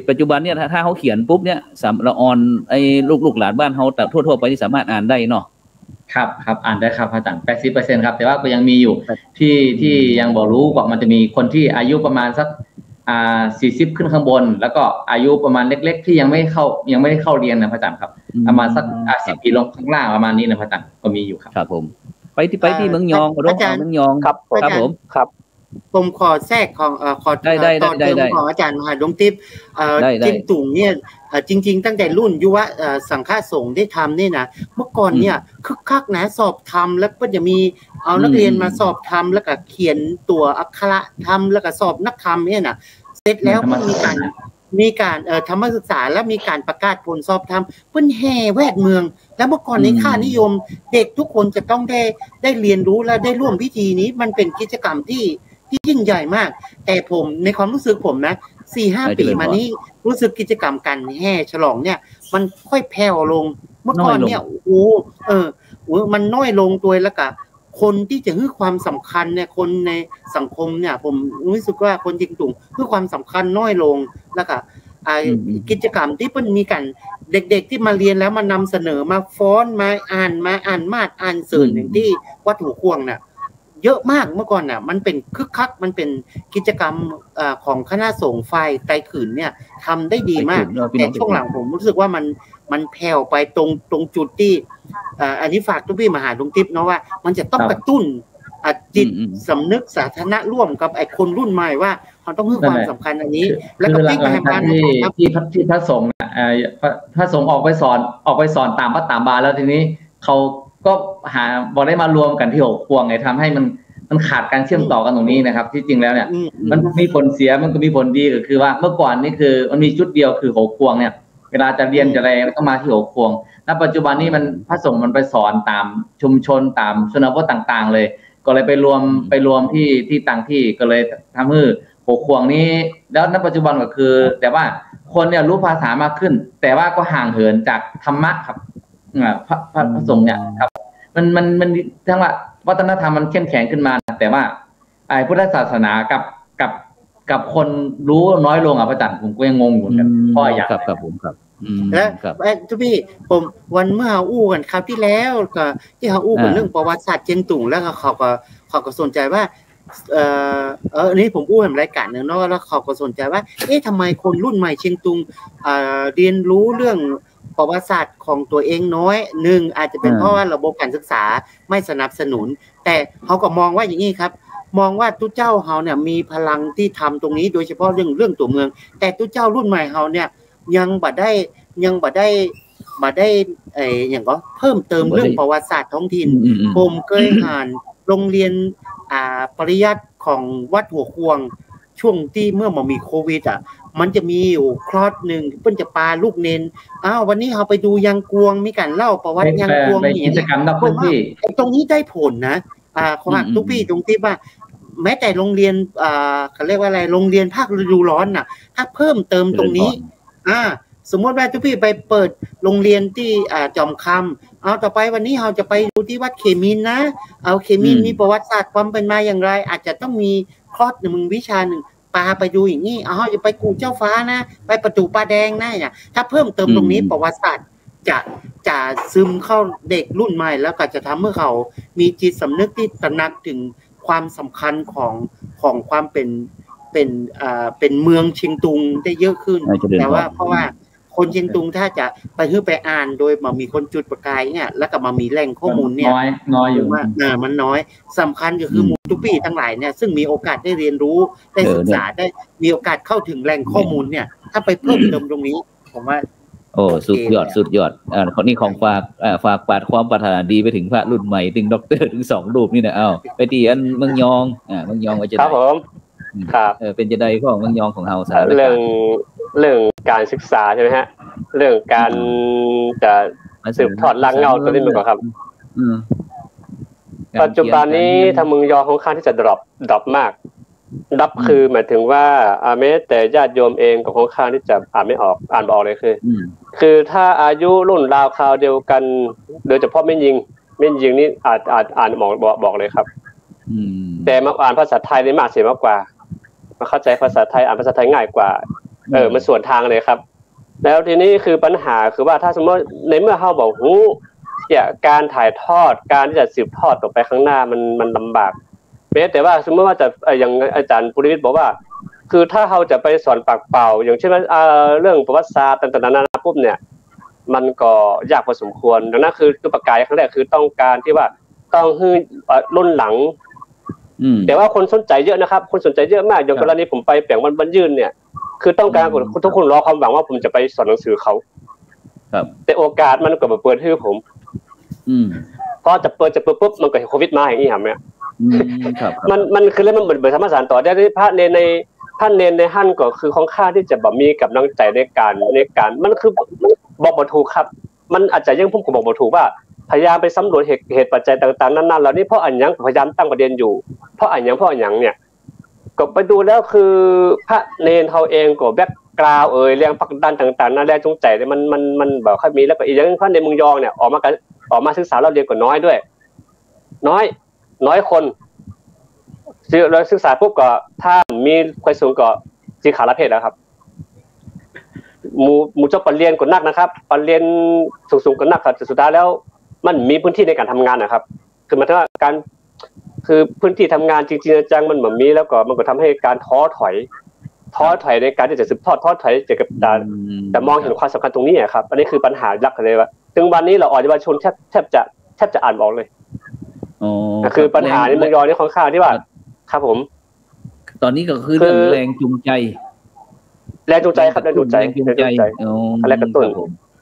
ปัจจุบันเนี่ยถ้าเขาเขียนปุ๊บเนี่ยสำละออนไอ้ลูกหลานบ้านเขาแต่ทั่วไปที่สามารถอ่านได้เนาะครับอ่านได้ครับอาจารย์ 80% ครับแต่ว่าก็ยังมีอยู่ที่ยังบอกรู้ว่ามันจะมีคนที่อายุประมาณสัก40ขึ้นข้างบนแล้วก็อายุประมาณเล็กๆที่ยังไม่ได้เข้าเรียนนะพระอาจารย์ครับประมาณสัก10 ปีลงข้างล่างประมาณนี้นะพระอาจารย์ก็มีอยู่ครับครับผมไปที่เมืองยองอาจารย์เมืองยองครับผมครับผมขอแทรกของขอตอนเติมของอาจารย์มหาดวงทิพย์เจียงตุงเนี่ยจริงๆตั้งแต่รุ่นยุวสังฆสงฆ์ได้ทำนี่นะเมื่อก่อนเนี่ยคึกคักนะสอบทำแล้วก็จะมีเอานักเรียนมาสอบทำแล้วก็เขียนตัวอักขระทำแล้วก็สอบนักธรรมเนี่ยนะเสร็จแล้วก็มีการธรรมศึกษาแล้วมีการประกาศผลสอบทำเพิ่นแห่แวดเมืองแล้วเมื่อก่อนในค่านิยมเด็กทุกคนจะต้องได้เรียนรู้และได้ร่วมพิธีนี้มันเป็นกิจกรรมที่ยิ่งใหญ่มากแต่ผมในความรู้สึกผมนะ 4-5 ปีมานี้รู้สึกกิจกรรมการแห่ฉลองเนี่ยมันค่อยแผ่วลงเมื่อก่อนเนี่ยมันน้อยลงตัวแล้วก็คนที่จะให้ความสำคัญเนี่ยคนในสังคมเนี่ยผมรู้สึกว่าคนจริงตุ่งให้ความสำคัญน้อยลงแล้วก็กิจกรรมที่มันมีกันเด็กๆที่มาเรียนแล้วมานำเสนอมาฟ้อนมาอ่านอ่านสื่ออย่างที่วัดหัวควงเนี่ยเยอะมากเมื่อก่อนน่ะมันเป็นคึกคักมันเป็นกิจกรรมของคณะสงฆ์ไฟไตรขืนเนี่ยทำได้ดีมากแต่ช่วงหลังผมรู้สึกว่ามันแผ่วไปตรงจุดที่อันนี้ฝากทุกพี่มหาดวงทิพย์เนาะว่ามันจะต้องกระตุ้นจิตสำนึกสาธารณะร่วมกับไอ้คนรุ่นใหม่ว่าเขาต้องให้ความสำคัญอันนี้แล้วก็ที่พระสงฆ์พระสงฆ์ออกไปสอนตามวัดตามบาแล้วทีนี้เขาก็บอกได้มารวมกันที่หกพวงไงทำให้มันขาดการเชื่อมต่อกันตรงนี้นะครับที่จริงแล้วเนี่ยมันมีผลเสียมันก็มีผลดีก็คือว่าเมื่อก่อนนี่คือมันมีชุดเดียวคือหกพวงเนี่ยเวลาจะเรียนจะอะไรต้องมาที่หกพวงณปัจจุบันนี้มันพระสงฆ์มันไปสอนตามชุมชนตามชนบทต่างๆเลยก็เลยไปรวมที่ต่างที่ก็เลยทำให้หกพวงนี้แล้วณปัจจุบันก็คือแต่ว่าคนเนี่ยรู้ภาษามากขึ้นแต่ว่าก็ห่างเหินจากธรรมะครับพระสงฆ์เนี่ยครับมันทั้งว่าวัฒนธรรมมันเข้มแข็งขึ้นมาแต่ว่าไอ้พุทธศาสนากับคนรู้น้อยลงอ่ะพระอาจารย์ผมก็ยังงงอยู่กันพ่ออยากครับผมครับและทุกพี่ผมวันเมื่ออู้กันคราวที่แล้วก็ที่เขาอู้กันเรื่องประวัติศาสตร์เจียงตุงแล้วเขาก็สนใจว่าอันนี้ผมอู้ในรายการหนึ่งเนาะแล้วเขาก็สนใจว่าทำไมคนรุ่นใหม่เชียงตุงเรียนรู้เรื่องประวัติศาสตร์ของตัวเองน้อยหนึ่งอาจจะเป็นเพราะว่าระบบการศึกษาไม่สนับสนุนแต่เขาก็มองว่าอย่างนี้ครับมองว่าทุกเจ้าเขาเนี่ยมีพลังที่ทำตรงนี้โดยเฉพาะเรื่องตัวเมืองแต่ทุกเจ้ารุ่นใหม่เขาเนี่ยยังบ่ได้อย่างก็เพิ่มเติมเรื่องประวัติศาสตร์ท้องถิ่นผมเคยอ่านโรงเรียนปริยัติของวัดหัวควงช่วงที่เมื่อมันมีโควิดมันจะมีอยู่คลอสหนึ่งเพิ่นจะปาลูกเนนวันนี้เราไปดูยังกวงมีการเล่าประวัติยังกวงกิจกรรมนอกพื้นที่ตรงนี้ได้ผลนะของทุกพี่ตรงที่ว่าแม้แต่โรงเรียนเขาเรียกว่าอะไรโรงเรียนภาคฤดูร้อนน่ะถ้าเพิ่มเติมตรงนี้สมมติว่าทุกพี่ไปเปิดโรงเรียนที่จอมคำต่อไปวันนี้เราจะไปดูที่วัดเขมินนะเขมินมีประวัติศาสตร์ความเป็นมาอย่างไรอาจจะต้องมีคลอสหนึ่งวิชาหนึ่งปาไปดูอย่างนี้จะไปกู่เจ้าฟ้านะไปประตูปลาแดงนะเนี่ยถ้าเพิ่มเติมตรงนี้ประวัติศาสตร์จะซึมเข้าเด็กรุ่นใหม่แล้วก็จะทำให้เขามีจิตสำนึกที่ตระหนักถึงความสำคัญของความเป็นเมืองเชียงตุงได้เยอะขึ้นแต่ว่าเพราะว่าคนเชียงตุงถ้าจะไปอ่านโดยมีคนจุดประกายเนี่ยแล้วก็มามีแหล่งข้อมูลเนี่ยน้อยอยู่ว่ามันน้อยสำคัญก็คือมูทุปี้ทั้งหลายเนี่ยซึ่งมีโอกาสได้เรียนรู้ได้ศึกษาได้มีโอกาสเข้าถึงแหล่งข้อมูลเนี่ยถ้าไปเพิ่มเติมตรงนี้ผมว่าสุดยอดคนนี้ของฝากปาดความปรารถนาดีไปถึงพระรุ่นใหม่ถึงด็อกเตอร์ถึง2รูปนี่นะไปที่อันเมืองยองเมืองยองว่าจะครับผมครับเป็นจะได้ของเมืองยองของเฮาสาเรื่องการศึกษาใช่ไหมฮะเรื่องการจะสืบทอดรากเหง้าตัวนี้มันก็ครับปัจจุบันนี้ทางเมืองยองค่อนข้างที่จะดรอปมากดับคือหมายถึงว่าแม้แต่ญาติโยมเองก็ค่อนข้างที่จะอ่านไม่ออกเลยคือถ้าอายุรุ่นราวคราวเดียวกันโดยเฉพาะไม่ยิงนี่อ่านบอกเลยครับ แต่มาอ่านภาษาไทยนี่มากเสียมากกว่ามาเข้าใจภาษาไทยอ่านภาษาไทยง่ายกว่ามันส่วนทางเลยครับแล้วทีนี้คือปัญหาคือว่าถ้าสมมติในเมื่อเฮาบอกฮู้เนี่ยการถ่ายทอดการที่จะสืบทอดต่อไปข้างหน้ามันลำบากแม้แต่ว่าสมมติว่าจะอย่างอาจารย์ปุริวิทย์บอกว่าคือถ้าเราจะไปสอนปากเปล่าอย่างเช่นว่าเรื่องประวัติศาสตร์ต่างๆนานาปุ๊บเนี่ยมันก็ยากพอสมควรดังนั้นคือประกายครั้งแรกคือต้องการที่ว่าต้องให้รุ่นหลังแต่ว่าคนสนใจเยอะนะครับคนสนใจเยอะมากอย่างกรณีผมไปแปลงวันยื่นเนี่ยคือต้องการทุกคนรอความหวังว่าผมจะไปสอนหนังสือเขาครับแต่โอกาสมันก็แบบเปิดให้ผมพอจะเปิดปุ๊บมันก็โควิดมาอย่างนี้ครับเนี่ยมันคือแล้วมันเหมือนธรรมศาสตร์ต่อได้พระเนรในท่านเนรในหั่นก็คือของข้าที่จะแบบมีกับน้ำใจในการมันคือบอกบ่ถูกครับมันอาจจะยังผมก็บอกบ่ถูกว่าพยายามไปสำรวจเหตุปัจจัยต่างๆนั้นๆเหล่านี้เพราะอันยังพยายามตั้งประเด็นอยู่เพราะอันยังเนี่ยก็ไปดูแล้วคือพระเนรเขาเองก็แบ็คกราวด์เรื่องพักดันต่างๆนั่นแหละจงใจเนี่ยมันแบบค่อยมีแล้วก็อีกอย่างพระเนรเมืองยองเนี่ยออกมาศึกษาเราเรียนก็น้อยด้วยน้อยคนเราศึกษาปุ๊บก็ถ้ามีความสูงก็สีขาละเพศแล้วครับหมู่เจ้าปรริญญาก็นักนะครับปรริญญาสูงก็นักครับสุดท้ายแล้วมันมีพื้นที่ในการทำงานนะครับคือหมายถึงว่าการคือพื้นที่ทำงานจริงๆจังมันเหมือนมีแล้วก็มันก็ทำให้การท้อถอยในการที่จะสืบทอดท้อถอยจะกับแต่มองเห็นความสำคัญตรงนี้ครับอันนี้คือปัญหาหลักเลยว่าถึงวันนี้เราอ่อนเยาวชนแทบจะอ่านออกเลยคือปัญหาในเมืองยอนี่ค่อนข้างที่ว่าครับผมตอนนี้ก็คือเรื่องแรงจูงใจครับแรงจูงใจอะไรกระตุ้น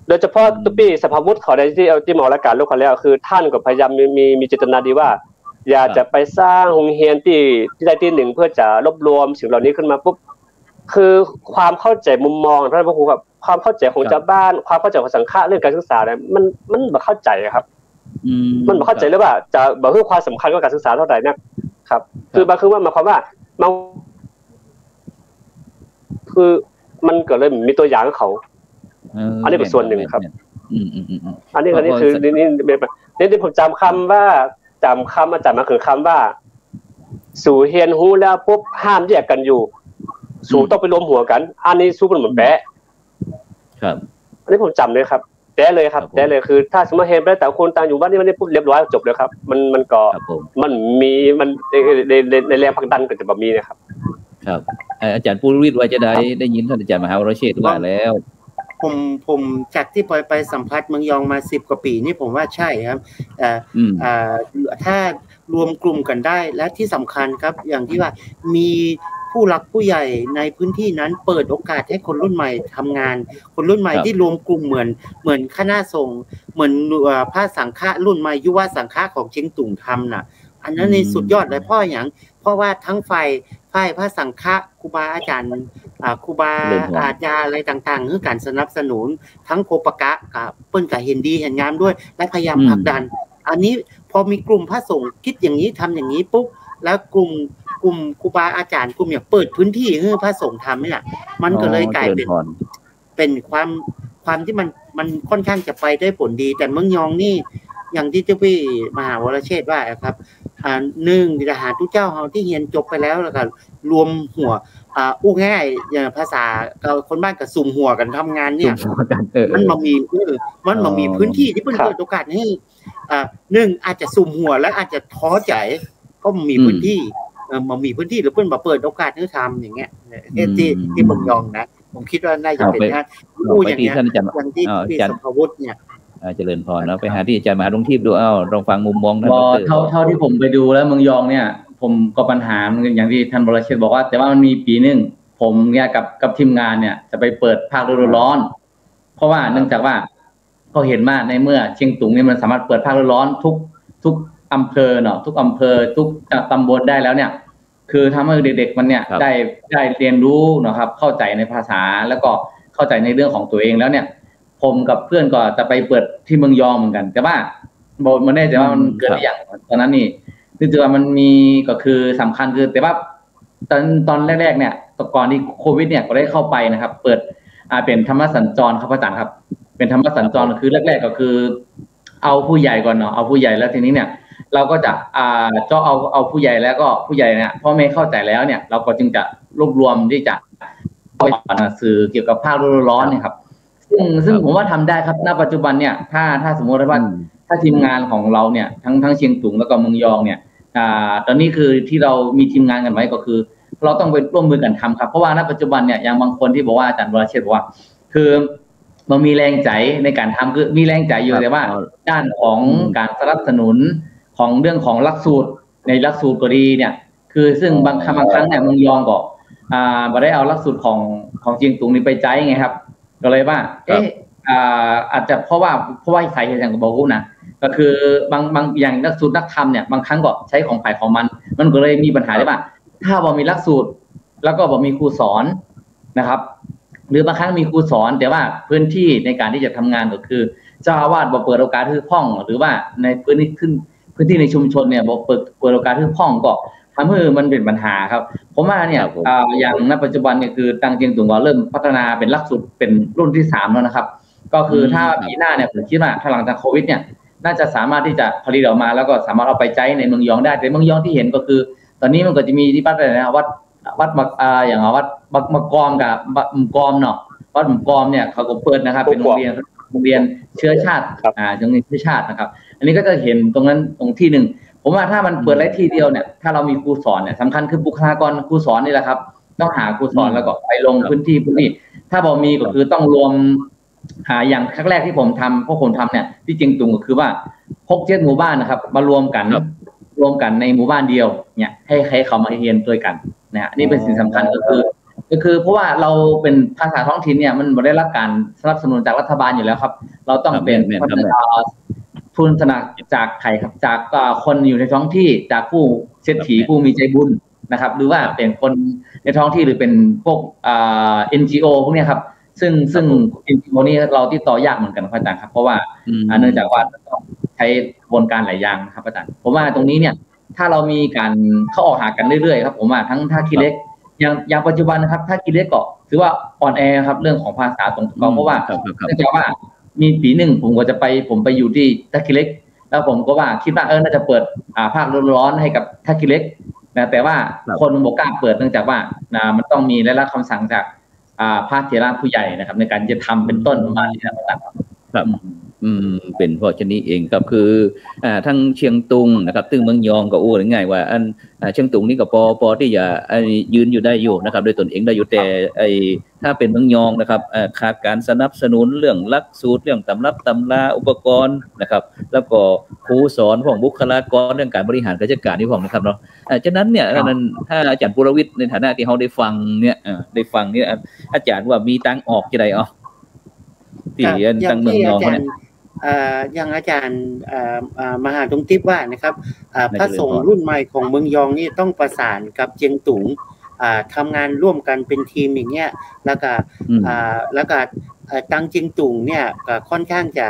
โดยเฉพาะตุ๊ปี้สภาวุฒิเขาได้ที่หมอรายการลูกเขาแล้วคือท่านก็พยายามมีเจตนาดีว่าอยากจะไปสร้างโรงเรียนที่ได้ที่หนึ่งเพื่อจะรวบรวมสิ่งเหล่านี้ขึ้นมาปุ๊บคือความเข้าใจมุมมองท่านพระครูครับความเข้าใจของชาวบ้านความเข้าใจของสังฆะเรื่องการศึกษาเนี่ยมันบ่เข้าใจครับมันบ่เข้าใจเลยว่าจะบ่คือความสำคัญกับการศึกษาเท่าไหร่นะครับคือบางคือว่าหมายความว่ามันคือมันก็เลยมีตัวอย่างของเขาอันนี้เป็นส่วนหนึ่งครับอันนี้คือนี่ผมจำคำอาจารย์มาคือคำว่าสู่เฮียนฮู้แล้วปุ๊บห้ามแยกกันอยู่สู่ต้องไปรวมหัวกันอันนี้สู้กันเหมือนแปะครับอันนี้ผมจำเลยครับแต้เลยครับแต้เลยคือถ้าสมมติเห็นไปแต่คนต่างอยู่บ้านนี่มันได้ปุ๊บเรียบร้อยจบเลยครับมันก็มันมีมันในแรงผลักดันก็จะแบบมีนะครับครับอาจารย์ปุริวิทย์ว่าจะได้ยินท่านอาจารย์มหาวรเชษฐ์ว่าแล้วผมจากที่ไปสัมภาษณ์เมืองยองมา10 กว่าปีนี่ผมว่าใช่ครับถ้ารวมกลุ่มกันได้และที่สำคัญครับอย่างที่ว่ามีผู้หลักผู้ใหญ่ในพื้นที่นั้นเปิดโอกาสให้คนรุ่นใหม่ทำงานคนรุ่นใหม่ที่รวมกลุ่มเหมือนคณะสงฆ์เหมือนพระสังฆะรุ่นใหม่ยุวสังฆะของเชียงตุงทำน่ะอันนั้นในสุดยอดเลยเพราะว่าทั้งฝ่ายพระสังฆะครูบาอาจารย์ครูบาอาจารย์อะไรต่างๆคือการสนับสนุนทั้งโคปกะกับเปิ้นก็เห็นดีเห็นงามด้วยและพยายามผลักดันอันนี้พอมีกลุ่มพระสงฆ์คิดอย่างนี้ทำอย่างนี้ปุ๊บแล้วกลุ่มครูบาอาจารย์กลุ่มเนี่ยเปิดพื้นที่ให้พระสงฆ์ทำเนี่ยมันก็เลยกลายเป็นความที่มันค่อนข้างจะไปได้ผลดีแต่เมืองยองนี่อย่างที่เจ้าพี่มหาวรเชษฐ์ว่าครับ1ทหารทุกเจ้าเฮาที่เรียนจบไปแล้วก็รวมหัวอู้ง่ายอย่างภาษาคนบ้านก็สุ่มหัวกันทำงานเนี่ยมันบ่มีพื้นที่ที่เพิ่นเปิดโอกาสให้1อาจจะสุ่มหัวแล้วอาจจะท้อใจก็มีพื้นที่มันมีพื้นที่หรือเพิ่นบ่เปิดโอกาสให้ทำอย่างเงี้ยที่เมืองยองนะผมคิดว่าน่าจะเป็นอย่างเงี้ยอย่างที่สภาวุฒิเนี่ยเจริญพรแล้วไปหาที่อาจารย์มหาลงทิพย์ดูลองฟังมุมมองท่านเท่าที่ผมไปดูแล้วเมืองยองเนี่ยผมก็ปัญหาอย่างที่ท่านบรเชษฐ์บอกว่าแต่ว่ามันมีปีนึงผมเนี่ยกับทีมงานเนี่ยจะไปเปิดภาคฤดูร้อนเพราะว่าเนื่องจากว่าเขาเห็นว่าในเมื่อเชียงตุงนี่มันสามารถเปิดภาคฤดูร้อนทุกอำเภอเนาะทุกอำเภอทุกตำบลได้แล้วเนี่ยคือทำให้เด็กๆมันเนี่ยได้เรียนรู้นะครับเข้าใจในภาษาแล้วก็เข้าใจในเรื่องของตัวเองแล้วเนี่ยผมกับเพื่อนก็จะไปเปิดที่เมืองยองเหมือนกันแต่ว่าบอกมันได้แต่ว่ามันเกิดอย่างตอนนั้นนี่คือว่ามันมีก็คือสำคัญคือแต่ว่าตอนแรกๆเนี่ยก่อนที่โควิดเนี่ยก็ได้เข้าไปนะครับเปิดเป็นธรรมสัญจรครับอาจารย์ครับเป็นธรรมสัญจรคือแรกๆก็คือเอาผู้ใหญ่ก่อนเนาะเอาผู้ใหญ่แล้วทีนี้เนี่ย เราก็จะเจาะเอาผู้ใหญ่แล้วก็ผู้ใหญ่เนี่ยพ่อแม่เข้าใจแล้วเนี่ยเราก็จึงจะรวบรวมที่จะไปสื่อเกี่ยวกับภาคฤดูร้อนเนี่ยครับซึ่งผมว่าทำได้ครับณปัจจุบันเนี่ยถ้าสมมติว่าถ้าทีมงานของเราเนี่ยทั้งเชียงตุงแล้วก็เมืองยองเนี่ยตอนนี้คือที่เรามีทีมงานกันไว้ก็คือเราต้องไปร่วมมือกันทำครับเพราะว่าณปัจจุบันเนี่ยอย่างบางคนที่บอกว่าอาจารย์วรเชษฐ์บอกว่าคือมันมีแรงใจในการทำคือมีแรงใจอยู่แต่ว่าด้านของการสนับสนุนของเรื่องของหลักสูตรในหลักสูตรก็ดีเนี่ยคือซึ่งบางครั้งเนี่ยเมืองยองก็มาได้เอาหลักสูตรของเชียงตุงนี้ไปใจไงครับก็เลยว่าอาจจะเพราะว่าสาเหตุอย่างบอกนะก็คือบางอย่างหลักสูตรนักธรรมเนี่ยบางครั้งก็ใช้ของฝ่ายของมันก็เลยมีปัญหาได้ว่าถ้าบ่มีหลักสูตรแล้วก็บ่มีครูสอนนะครับหรือบางครั้งมีครูสอนแต่ว่าพื้นที่ในการที่จะทำงานก็คือเจ้าอาวาสบ่เปิดโอกาสให้พ่องหรือว่าในพื้นที่ในชุมชนเนี่ยบ่เปิดโอกาสให้พ่องก็ทำให้มันเป็นปัญหาครับผมว่าเนี่ยอย่างณปัจจุบันเนี่ยคือตังเจียงตุงก็เริ่มพัฒนาเป็นหลักสูตรเป็นรุ่นที่3แล้วนะครับก็คือถ้าปีหน้าเนี่ยผมคิดว่าถ้าหลังจากโควิดเนี่ยน่าจะสามารถที่จะผลิตออกมาแล้วก็สามารถเอาไปใช้ในเมืองยองได้แต่เมืองยองที่เห็นก็คือตอนนี้มันก็จะมีที่วัดอะไรนะวัดอย่างวัดมะกอมกับมะกอมเนาะวัดมะกอมเนี่ยเขาก็เปิดนะครับเป็นโรงเรียนเชื้อชาติโรงเรียนเชื้อชาตินะครับอันนี้ก็จะเห็นตรงนั้นตรงที่หนึ่งผมว่าถ้ามันเปิดได้ที่เดียวเนี่ยถ้าเรามีครูสอนเนี่ยสำคัญคือบุคลากรครูสอนนี่แหละครับต้องหาครูสอนแล้วก็ไปลงพื้นที่ถ้าบอกมีก็คือต้องรวมหาอย่างครั้งแรกที่ผมทำเนี่ยที่จริงตุงก็คือว่า6-7 หมู่บ้านนะครับมารวมกันในหมู่บ้านเดียวเนี่ยให้เขามาเรียนด้วยกันนะนี่เป็นสิ่งสำคัญก็คือเพราะว่าเราเป็นภาษาท้องถิ่นเนี่ยมันไม่ได้รับการสนับสนุนจากรัฐบาลอยู่แล้วครับเราต้องเป็นทุนสนับจากใครครับจากคนอยู่ในท้องที่จากผู้เศรษฐีผู้มีใจบุญนะครับหรือว่าเป็นคนในท้องที่หรือเป็นพวกNGO พวกนี้ครับซึ่ง NGO นี่เราติดต่อยากเหมือนกันครับอาจารย์ครับเพราะว่าเนื่องจากว่าต้องใช้กระบวนการหลายอย่างนะครับอาจารย์ผมว่าตรงนี้เนี่ยถ้าเรามีการเข้าออกหากันเรื่อยๆครับผมว่าทั้งท่าขี้เล็กอย่างปัจจุบันนะครับท่าขี้เล็กก็ถือว่าอ่อนแอครับเรื่องของภาษาตรงเพราะว่าเนื่องจากว่ามีปีหนึ่งผมไปอยู่ที่ท่าขี้เล็กแล้วผมก็ว่าคิดว่าน่าจะเปิดภาคร้อนให้กับท่าขี้เล็กนะแต่ว่าคนบอกกล้าเปิดเนื่องจากว่ามันต้องมีได้รับคำสั่งจากพระเถระผู้ใหญ่นะครับในการจะทำเป็นต้นประมาณนี้นะครับเป็นเพราะฉะนี้เองครับคือทั้งเชียงตุงนะครับตึงเมืองยองก็อู้ง่ายว่าเชียงตุงนี่ก็พอที่จะยืนอยู่ได้อยู่นะครับโดยตนเองได้อยู่แต่ถ้าเป็นเมืองยองนะครับขาดการสนับสนุนเรื่องหลักสูตรเรื่องตำรับตำราอุปกรณ์นะครับแล้วก็ครูสอนของบุคลากรเรื่องการบริหารราชการที่ผมนะครับเนาะฉะนั้นเนี่ยถ้าอาจารย์ปุรวิทย์ในฐานะที่เขาได้ฟังเนี่ยอาจารย์ว่ามีทางออกจะได้ที่ทางเมืองยองเนี่ยอย่างอาจารย์มหาตรงทิพย์ว่านะครับพระสงฆ์รุ่นใหม่ของเมืองยองนี่ต้องประสานกับเจียงตุงทำงานร่วมกันเป็นทีมอย่างเงี้ยแล้วก็ตังเจียงตุงเนี่ยก็ค่อนข้างจะ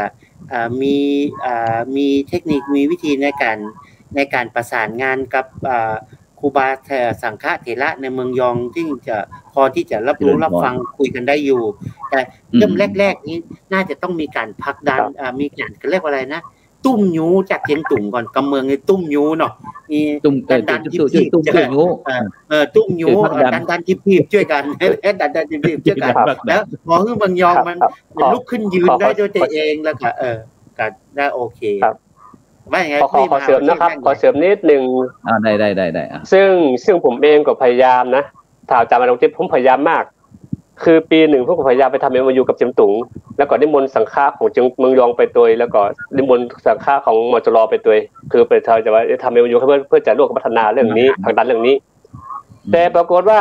มีเทคนิคมีวิธีในการประสานงานกับครูบาสังฆเถระในเมืองยองที่จะพอที่จะรับรู้รับฟังคุยกันได้อยู่แต่เริ่มแรกๆนี้น่าจะต้องมีการผลักดันมีการเรียกว่าอะไรนะตุ้มยูจากเชียงตุงก่อนกำเมืองในตุ้มยูเนาะมีดันที่พี่ตุ้มยูดันที่พี่ช่วยกันดันที่พี่ช่วยกันแล้วพอเมืองยองมันลุกขึ้นยืนได้ด้วยตัวเองแล้วก็ก็ได้โอเคว่าอย่างไงขอเสริมนะครับขอเสริมนิดนึงได้ซึ่งผมเองก็พยายามนะถ้าอาจารย์มาลงที่ผมพยายามมากคือปีหนึ่งผมก็พยายามไปทำMOUกับเจียงตุงแล้วก็นิมนต์สังฆะของเจียงเมืองยองไปตัวแล้วก็นิมนต์สังฆะของมจรไปตัวคือไปจะว่าทำMOUเพื่อจะร่วมพัฒนาเรื่องนี้ผลักดันเรื่องนี้แต่ปรากฏว่า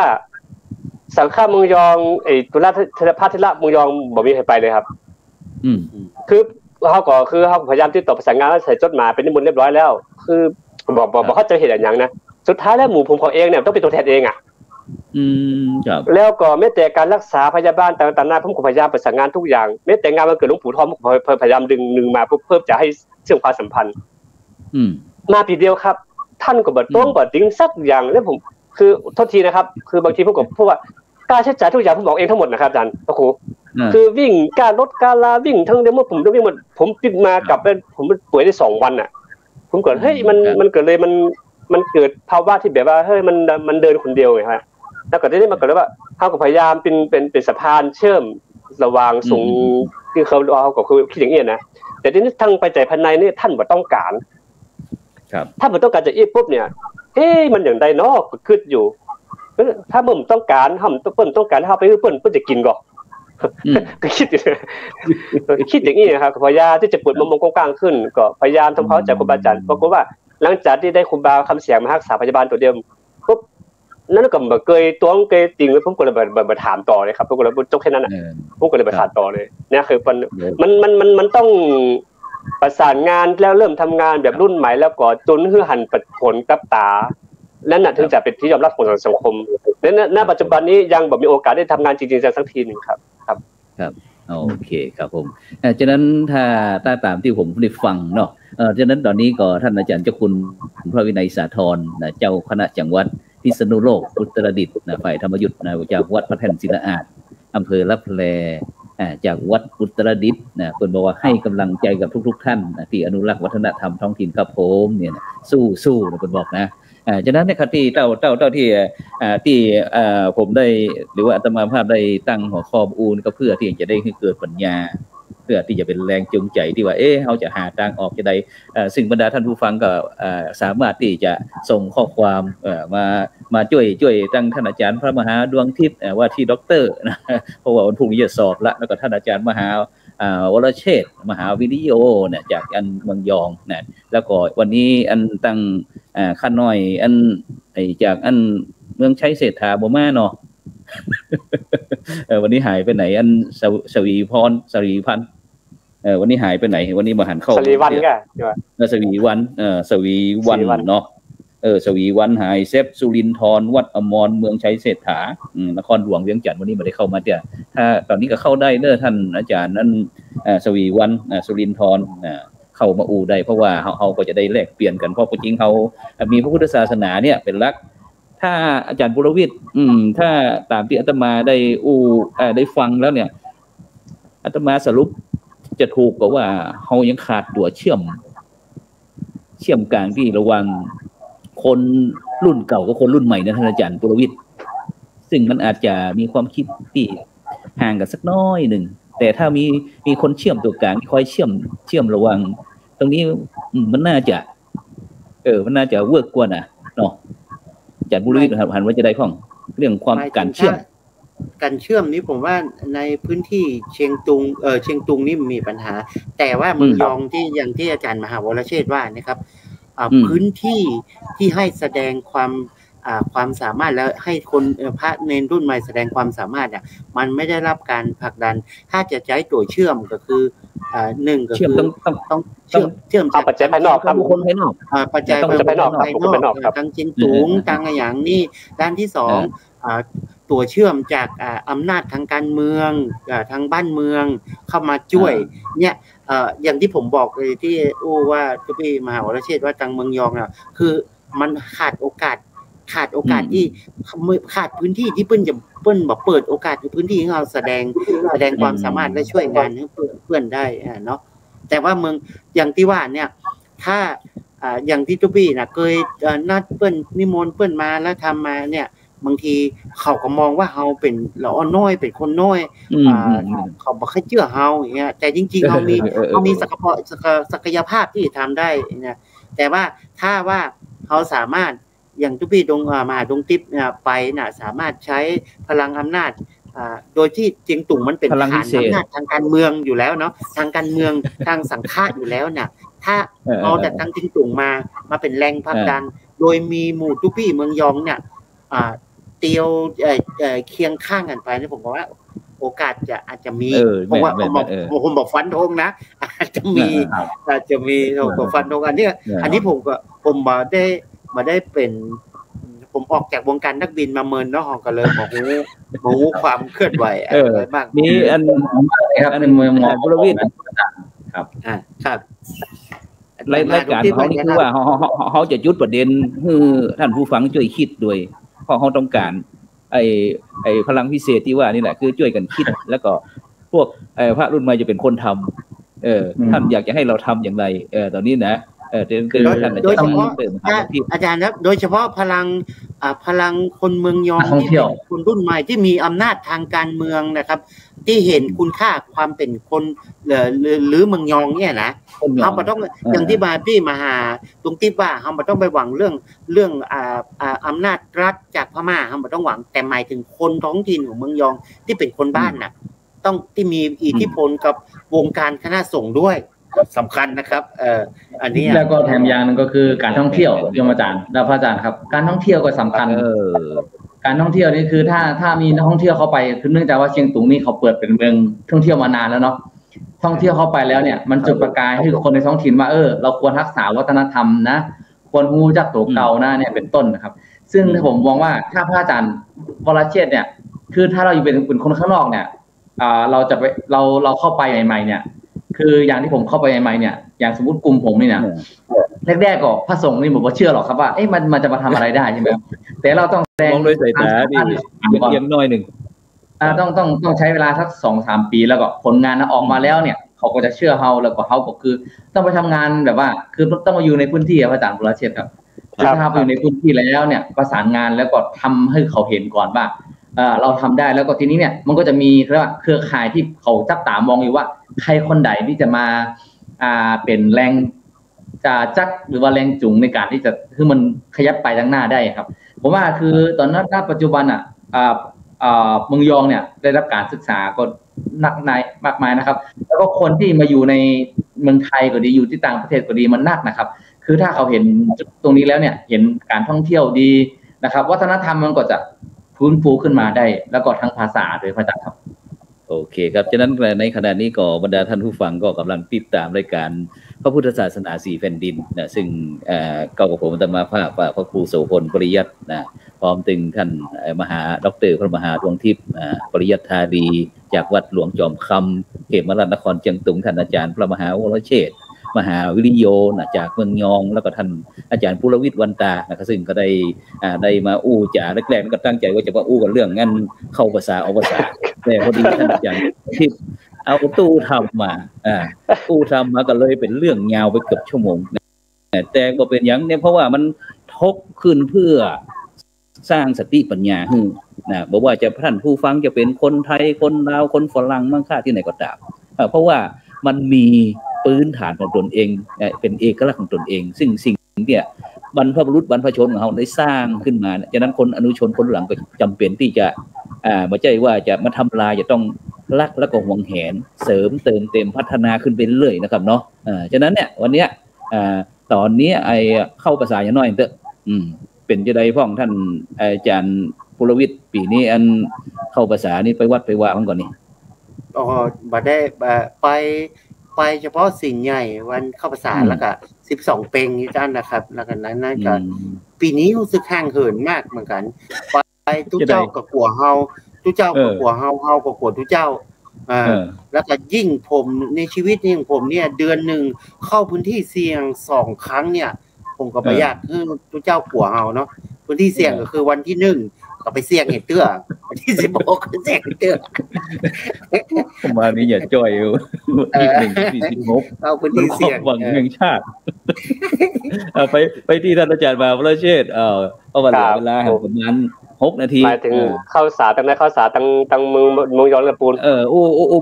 สังฆะเมืองยองตุลาพระเถระเมืองยองบ่มีใครไปเลยครับคือเขาพยายามที่ต่อประสานงานแล้วใส่จดหมายเป็นนิมนต์เรียบร้อยแล้วคือบอกเขาจะเห็นอย่างนะสุดท้ายแล้วหมู่ผมของเองเนี่ยต้องเป็นตัวแทนเองครับแล้วก็แม้แต่การรักษาพยาบาลต่างๆนาผมก็พยายามประสานงานทุกอย่างแม้แต่งานวันเกิดหลวงปู่ทองผมพยายามดึงมาเพื่อจะให้เชื่อมความสัมพันธ์มาปีเดียวครับท่านก็บ่ดิ้งสักอย่างแล้วผมคือโทษทีนะครับคือบางทีผมก็พูดว่าการใช้จ่ายทุกอย่างผมบอกเองทั้งหมดนะครับอาจารย์พระครูคือวิ่งการรถการลาวิ่งทั้งเดโมผมวิ่งหมดผมปิดมากับผมป่วยได้2 วันน่ะ ผมก่อนเฮ้ยมันเกิดเลยมันเกิดภาวะที่แบบว่าเฮ้ยมันเดินคนเดียวไงฮะแล้วก็ที่นี่มันเกิดว่าเขาก็พยายามเป็นสะพานเชื่อมระหว่างสูงที่เขาเอาก็คือคิดอย่างนี้นะแต่ทีนี้ทางไปใจภายในนี่ท่านบ่ต้องการครับถ้าบ่ต้องการจะอีปุ๊บเนี่ยมันอย่างใดเนาะก็คิดอยู่ถ้าเพิ่นต้องการเพิ่นต้องการเฮาไปเพิ่นจะกินก่อนก็คิดอย่างนี้นะครับพยายามที่จะเปิดมุมมองกว้างขึ้นก็พยายามทำความเข้าใจครูบาอาจารย์ปรากฏว่าหลังจากที่ได้ครูบาคำเสียงมารักษาพยาบาลตัวเดียวปุ๊บนั่นก็บ่เคยตัวเคยจริงแล้วผมก็เลยมาถามต่อเลยครับผมก็เลยจบแค่นั้นน่ะผมก็เลยมาถามต่อเลยเนี่ยคือมันต้องประสานงานแล้วเริ่มทำงานแบบรุ่นใหม่แล้วก็จนคือหันผลกับตานั่นน่ะถึงจะเป็นที่ยอมรับของสังคมณปัจจุบันนี้ยังบ่มีโอกาสได้ทำงานจริงๆสักทีนึงครับโอเคครับผมฉะนั้นถ้าตามที่ผมได้ฟังเนาะฉะนั้นตอนนี้ก็ท่านอาจารย์เจ้าคุณพระวินัยสาธรนะเจ้าคณะจังหวัดพิษณุโลกอุตรดิตถ์นะฝ่ายธรรมยุทธ์นะจากวัดพระแท่นศิลาอาจอำเภอลับแลจากวัดอุตรดิตถ์นะเพิ่นบอกว่าให้กำลังใจกับทุกท่านนะที่อนุรักษ์วัฒนธรรมท้องถิ่นครับผมเนี่ยนะสู้นะเพิ่นบอกนะฉะนั้นในคดีเต้าที่ผมได้หรือว่าอาตมาภาพได้ตั้งหัวข้ออูนก็เพื่อที่จะได้ให้เกิดปัญญาเพื่อที่จะเป็นแรงจูงใจที่ว่าเขาจะหาทางออกจะได้ซึ่งบรรดาท่านผู้ฟังก็สามารถที่จะส่งข้อความมาช่วยตั้งท่านอาจารย์พระมหาดวงทิพย์ว่าที่ด็อกเตอร์นะเพราะว่าวันพรุ่งนี้จะสอบแล้วก็ท่านอาจารย์มหาวรเชษฐ์มหาวิริโยเนี่ยจากอันเมืองยองนะแล้วก็วันนี้อันตั้งขั้นน้อยอันจากอันเมืองชัยเศรษฐาบ่มาเนาะ วันนี้หายไปไหนอันสวีพันธ์วันนี้หายไปไหนวันนี้มาหันเข้าสวีวันก็สวีวันเนาะสวีวันหายเซฟสุรินทร์วัดอมรเมืองชัยเศรษฐานครหลวงเวียงจันทร์วันนี้ไม่ได้เข้ามาเด้อถ้าตอนนี้ก็เข้าได้เด้อท่านอาจารย์นั้นสวีวันสุรินทร์เข้ามาอูได้เพราะว่าเขาก็จะได้แลกเปลี่ยนกันเพราะจริงเขามีพระพุทธศาสนาเนี่ยเป็นหลักถ้าอาจารย์บุรวิทย์ถ้าตามที่อาตมาได้ฟังแล้วเนี่ยอาตมาสรุปจะถูกกว่าเขายังขาดตัวเชื่อมกลางที่ระหว่างคนรุ่นเก่ากับคนรุ่นใหม่นะท่านอาจารย์บุรวิทย์ซึ่งมันอาจจะมีความคิดที่ห่างกันสักน้อยหนึ่งแต่ถ้ามีคนเชื่อมตัวกลางที่คอยเชื่อมระหว่างตรงนี้มันน่าจะมันน่าจะเวิร์กกว่านะเนาะอาจารย์บุรวิทย์หันว่าจะได้ข้องเรื่องความการเชื่อมนี้ผมว่าในพื้นที่เชียงตุงนี่มีปัญหาแต่ว่าเมืองยองที่อย่างที่อาจารย์มหาวรเชษฐ์ว่านะครับพื้นที่ที่ให้แสดงความสามารถแล้วให้คนพระเนรรุ่นใหม่แสดงความสามารถเนี่ยมันไม่ได้รับการผลักดันถ้าจะใช้ตัวเชื่อมก็คือ1ก็คือต้องเชื่อมจากปัจจัยภายนอกครับคนภายนอกปัจจัยภายนอกทั้งเชียงตุงทั้งอย่างนี้ด้านที่2ตัวเชื่อมจากอำนาจทางการเมืองทางบ้านเมืองเข้ามาช่วยเนี่ยอย่างที่ผมบอกเลยที่ว่าจุพี่มหาวรเชษฐ์ว่าทางเมืองยองน่ะคือมันขาดโอกาสที่ขาดพื้นที่ที่เปิ้นแบบเปิดโอกาสพื้นที่ให้เราแสดงความสามารถและช่วยงานให้เพื่อนได้เนาะแต่ว่าเมืองอย่างที่ว่าเนี่ยถ้าอย่างที่จุพี่น่ะเคยนัดเปิ้นนิมนต์เปิ้นมาแล้วทำมาเนี่ยบางทีเขาก็มองว่าเฮาเป็นละอ่อนน้อยเป็นคนน้อยเขาบ่ค่อยเชื่อเฮาอย่างเงี้ยแต่จริงๆเฮามีศักยภาพที่ทำได้นะแต่ว่าถ้าว่าเฮาสามารถอย่างทุกพี่มหาดงทิพย์ไปน่ะสามารถใช้พลังอำนาจโดยที่เจียงตุงมันเป็นฐานอำนาจทางการเมืองอยู่แล้วเนาะทางการเมืองทางสังฆะอยู่แล้วน่ะถ้าเอาแต่ทางเจียงตุงมาเป็นแรงผลักดันโดยมีหมู่ทุกพี่เมืองยองเนี่ยเตียวเคียงข้างกันไปนี่ผมว่าโอกาสอาจจะมีเพราะว่าผมบอกฟันธงนะอาจจะมีผมฟันธงอันนี้ผมมาได้เป็นผมออกจากวงการนักบินมาเมินเนาะก็เลยบอกรู้ความเคลื่อนไหวอะไรบ้างนี่อันครับในเมืองมอบุรวิทย์ครับครับรายการเขานี่คือว่าเขาจะยุดประเด็นให้ท่านผู้ฟังช่วยคิดด้วยเพราะเขาต้องการไอ้พลังพิเศษที่ว่านี่แหละคือช่วยกันคิดแล้วก็พวกพระรุ่นใหม่จะเป็นคนทำท่านอยากจะให้เราทำอย่างไรตอนนี้นะ โดยเฉพาะอาจารย์ครับโดยเฉพาะพลังคนเมืองยองที่เป็นคนรุ่นใหม่ที่มีอำนาจทางการเมืองนะครับที่เห็นคุณค่าความเป็นคนหรือเมืองยองเนี่ยนะเขาไม่ต้องอย่างที่พี่มาหาตรงที่ว่าเขาไม่ต้องไปหวังเรื่องอำนาจรัฐจากพม่าเขาไม่ต้องหวังแต่หมายถึงคนท้องถิ่นของเมืองยองที่เป็นคนบ้านน่ะต้องที่มีอิทธิพลกับวงการคณะสงฆ์ด้วยสำคัญนะครับอันนี้แล้วก็แถมอย่างนึงก็คือการท่องเที่ยวโยมอาจารย์และพระอาจารย์ครับการท่องเที่ยวก็สำคัญการท่องเที่ยวนี่คือถ้ามีนักท่องเที่ยวเข้าไปคือเนื่องจากว่าเชียงตุงนี่เขาเปิดเป็นเมืองท่องเที่ยวมานานแล้วเนาะท่องเที่ยวเข้าไปแล้วเนี่ยมันจุดประกายให้คนในท้องถิ่นว่าเราควรรักษาวัฒนธรรมนะควรรู้จักตัวเก่านะเนี่ยเป็นต้นนะครับซึ่งผมมองว่าถ้าพระอาจารย์วรเชษฐ์เนี่ยคือถ้าเราอยู่เป็นคนข้างนอกเนี่ยเราจะไปเราเข้าไปใหม่ๆเนี่ยคืออย่างที่ผมเข้าไปใหม่ๆเนี่ยอย่างสมมติกลุ่มผมนี่นะแรกๆก็พระสงฆ์นี่ผมก็เชื่อหรอกครับว่ามันจะมาทำอะไรได้ใช่ไหมแต่เราต้องแสดงมองด้วยสายตาดิเอียงน้อยหนึ่งต้องใช้เวลาสัก 2-3 ปีแล้วก็ผลงานออกมาแล้วเนี่ยเขาก็จะเชื่อเราแล้วก็เขาก็คือต้องไปทำงานแบบว่าคือต้องมาอยู่ในพื้นที่พระอาจารย์บุรเชษฐ์ครับถ้าไปอยู่ในพื้นที่แล้วเนี่ยประสานงานแล้วก็ทำให้เขาเห็นก่อนว่าเราทำได้แล้วก็ทีนี้เนี่ยมันก็จะมีเรียกว่าเครือข่ายที่เขาจับตามองอยู่ว่าใครคนใดที่จะมาเป็นแรงจักหรือว่าแรงจูงในการที่จะคือมันขยับไปทางหน้าได้ครับผมว่าคือตอนนั้นณปัจจุบันเมืองยองเนี่ยได้รับการศึกษาก็หนักหน่ายมากมายนะครับแล้วก็คนที่มาอยู่ในเมืองไทยก็ดีอยู่ที่ต่างประเทศก็ดีมันนักนะครับคือถ้าเขาเห็นตรงนี้แล้วเนี่ยเห็นการท่องเที่ยวดีนะครับวัฒนธรรมมันก็จะฟื้นฟูขึ้นมาได้แล้วก็ทั้งภาษาโดยพระอาจารย์ครับโอเคครับฉะนั้นในขณะนี้ก็บรรดาท่านผู้ฟังก็กำลังติดตามรายการพระพุทธศาสนา4แผ่นดินนะซึ่งก็กับผมอาตมาภาพพระครูโสพลปริยัตินะพร้อมถึงท่านมหาดร.พระมหาดวงทิพย์ปริยัติธารีจากวัดหลวงจอมคำเขมราชนครเชียงตุงท่านอาจารย์พระมหาวรเชษฐ์มหาวิริโยนะจากเมืองยองแล้วก็ท่านอาจารย์ปุรวิทย์วันตานะครับซึ่งก็ได้มาอู้จ่าแรกๆก็ตั้งใจว่าจะมาอู้กันเรื่องงั้นเข้าภาษาเอาภาษาแต่พอดีท่านอาจารย์ที่เอาตู้ทำมาตู้ทำมาก็เลยเป็นเรื่องยาวไปเกือบชั่วโมงแต่ก็เป็นอย่างนี้เพราะว่ามันทบขึ้นเพื่อสร้างสติปัญญานะบอกว่าจะท่านผู้ฟังจะเป็นคนไทยคนลาวคนฝรั่งมั่งค่าที่ไหนก็ตามเพราะว่ามันมีพื้นฐานของตนเองเป็นเอกลักษณ์ของตนเองซึ่งสิ่งเนี่ยบรรพบุรุษบรรพชนของเราได้สร้างขึ้นมาฉะนั้นคนอนุชนคนหลังก็จำเป็นที่จะไม่ใช่ว่าจะมาทำลายจะต้องรักแล้วก็หวงแหนเสริมเติมเต็มพัฒนาขึ้นไปเรื่อยนะครับเนาะฉะนั้นเนี่ยวันเนี้ยตอนนี้เข้าภาษาอย่างน้อยเถอะเป็นจะได้พ่องท่านอาจารย์ปุรวิทย์ปีนี้อันเข้าภาษานี้ไปวัดไปว่ามันก่อนนี่บัดได้ไปเฉพาะสิ่งใหญ่วันเข้าภาษาแล้วก็12เปงนี่จ้านะครับแล้วก็นั้นก็ปีนี้รู้สึกห่างเหินมากเหมือนกันไปทุกเจ้าก็กลัวเฮาทุกเจ้าก็กลัวเฮาก็กลัวทุกเจ้าแล้วก็ยิ่งผมในชีวิตนี้ของผมเนี่ยเดือนนึงเข้าพื้นที่เสี่ยง2ครั้งเนี่ยผมก็ประหยัดคือทุกเจ้ากลัวเฮาเนาะพื้นที่เสี่ยงก็คือวันที่1ก็ไปเสี่ยงเห็ดเตื้อวันที่16ก็เสี่ยงเห็ดเตื้อประมาณนี้อย่าจ้อยอยู่ที่1ที่16เอาพื้นที่เสี่ยงหวังแห่งชาติไปที่ท่านอาจารย์มาพระเชษฐ์เอาเวลาประมาณ6 นาทีหมายถึงเข้าสาตั้งเมืองยองกับปูน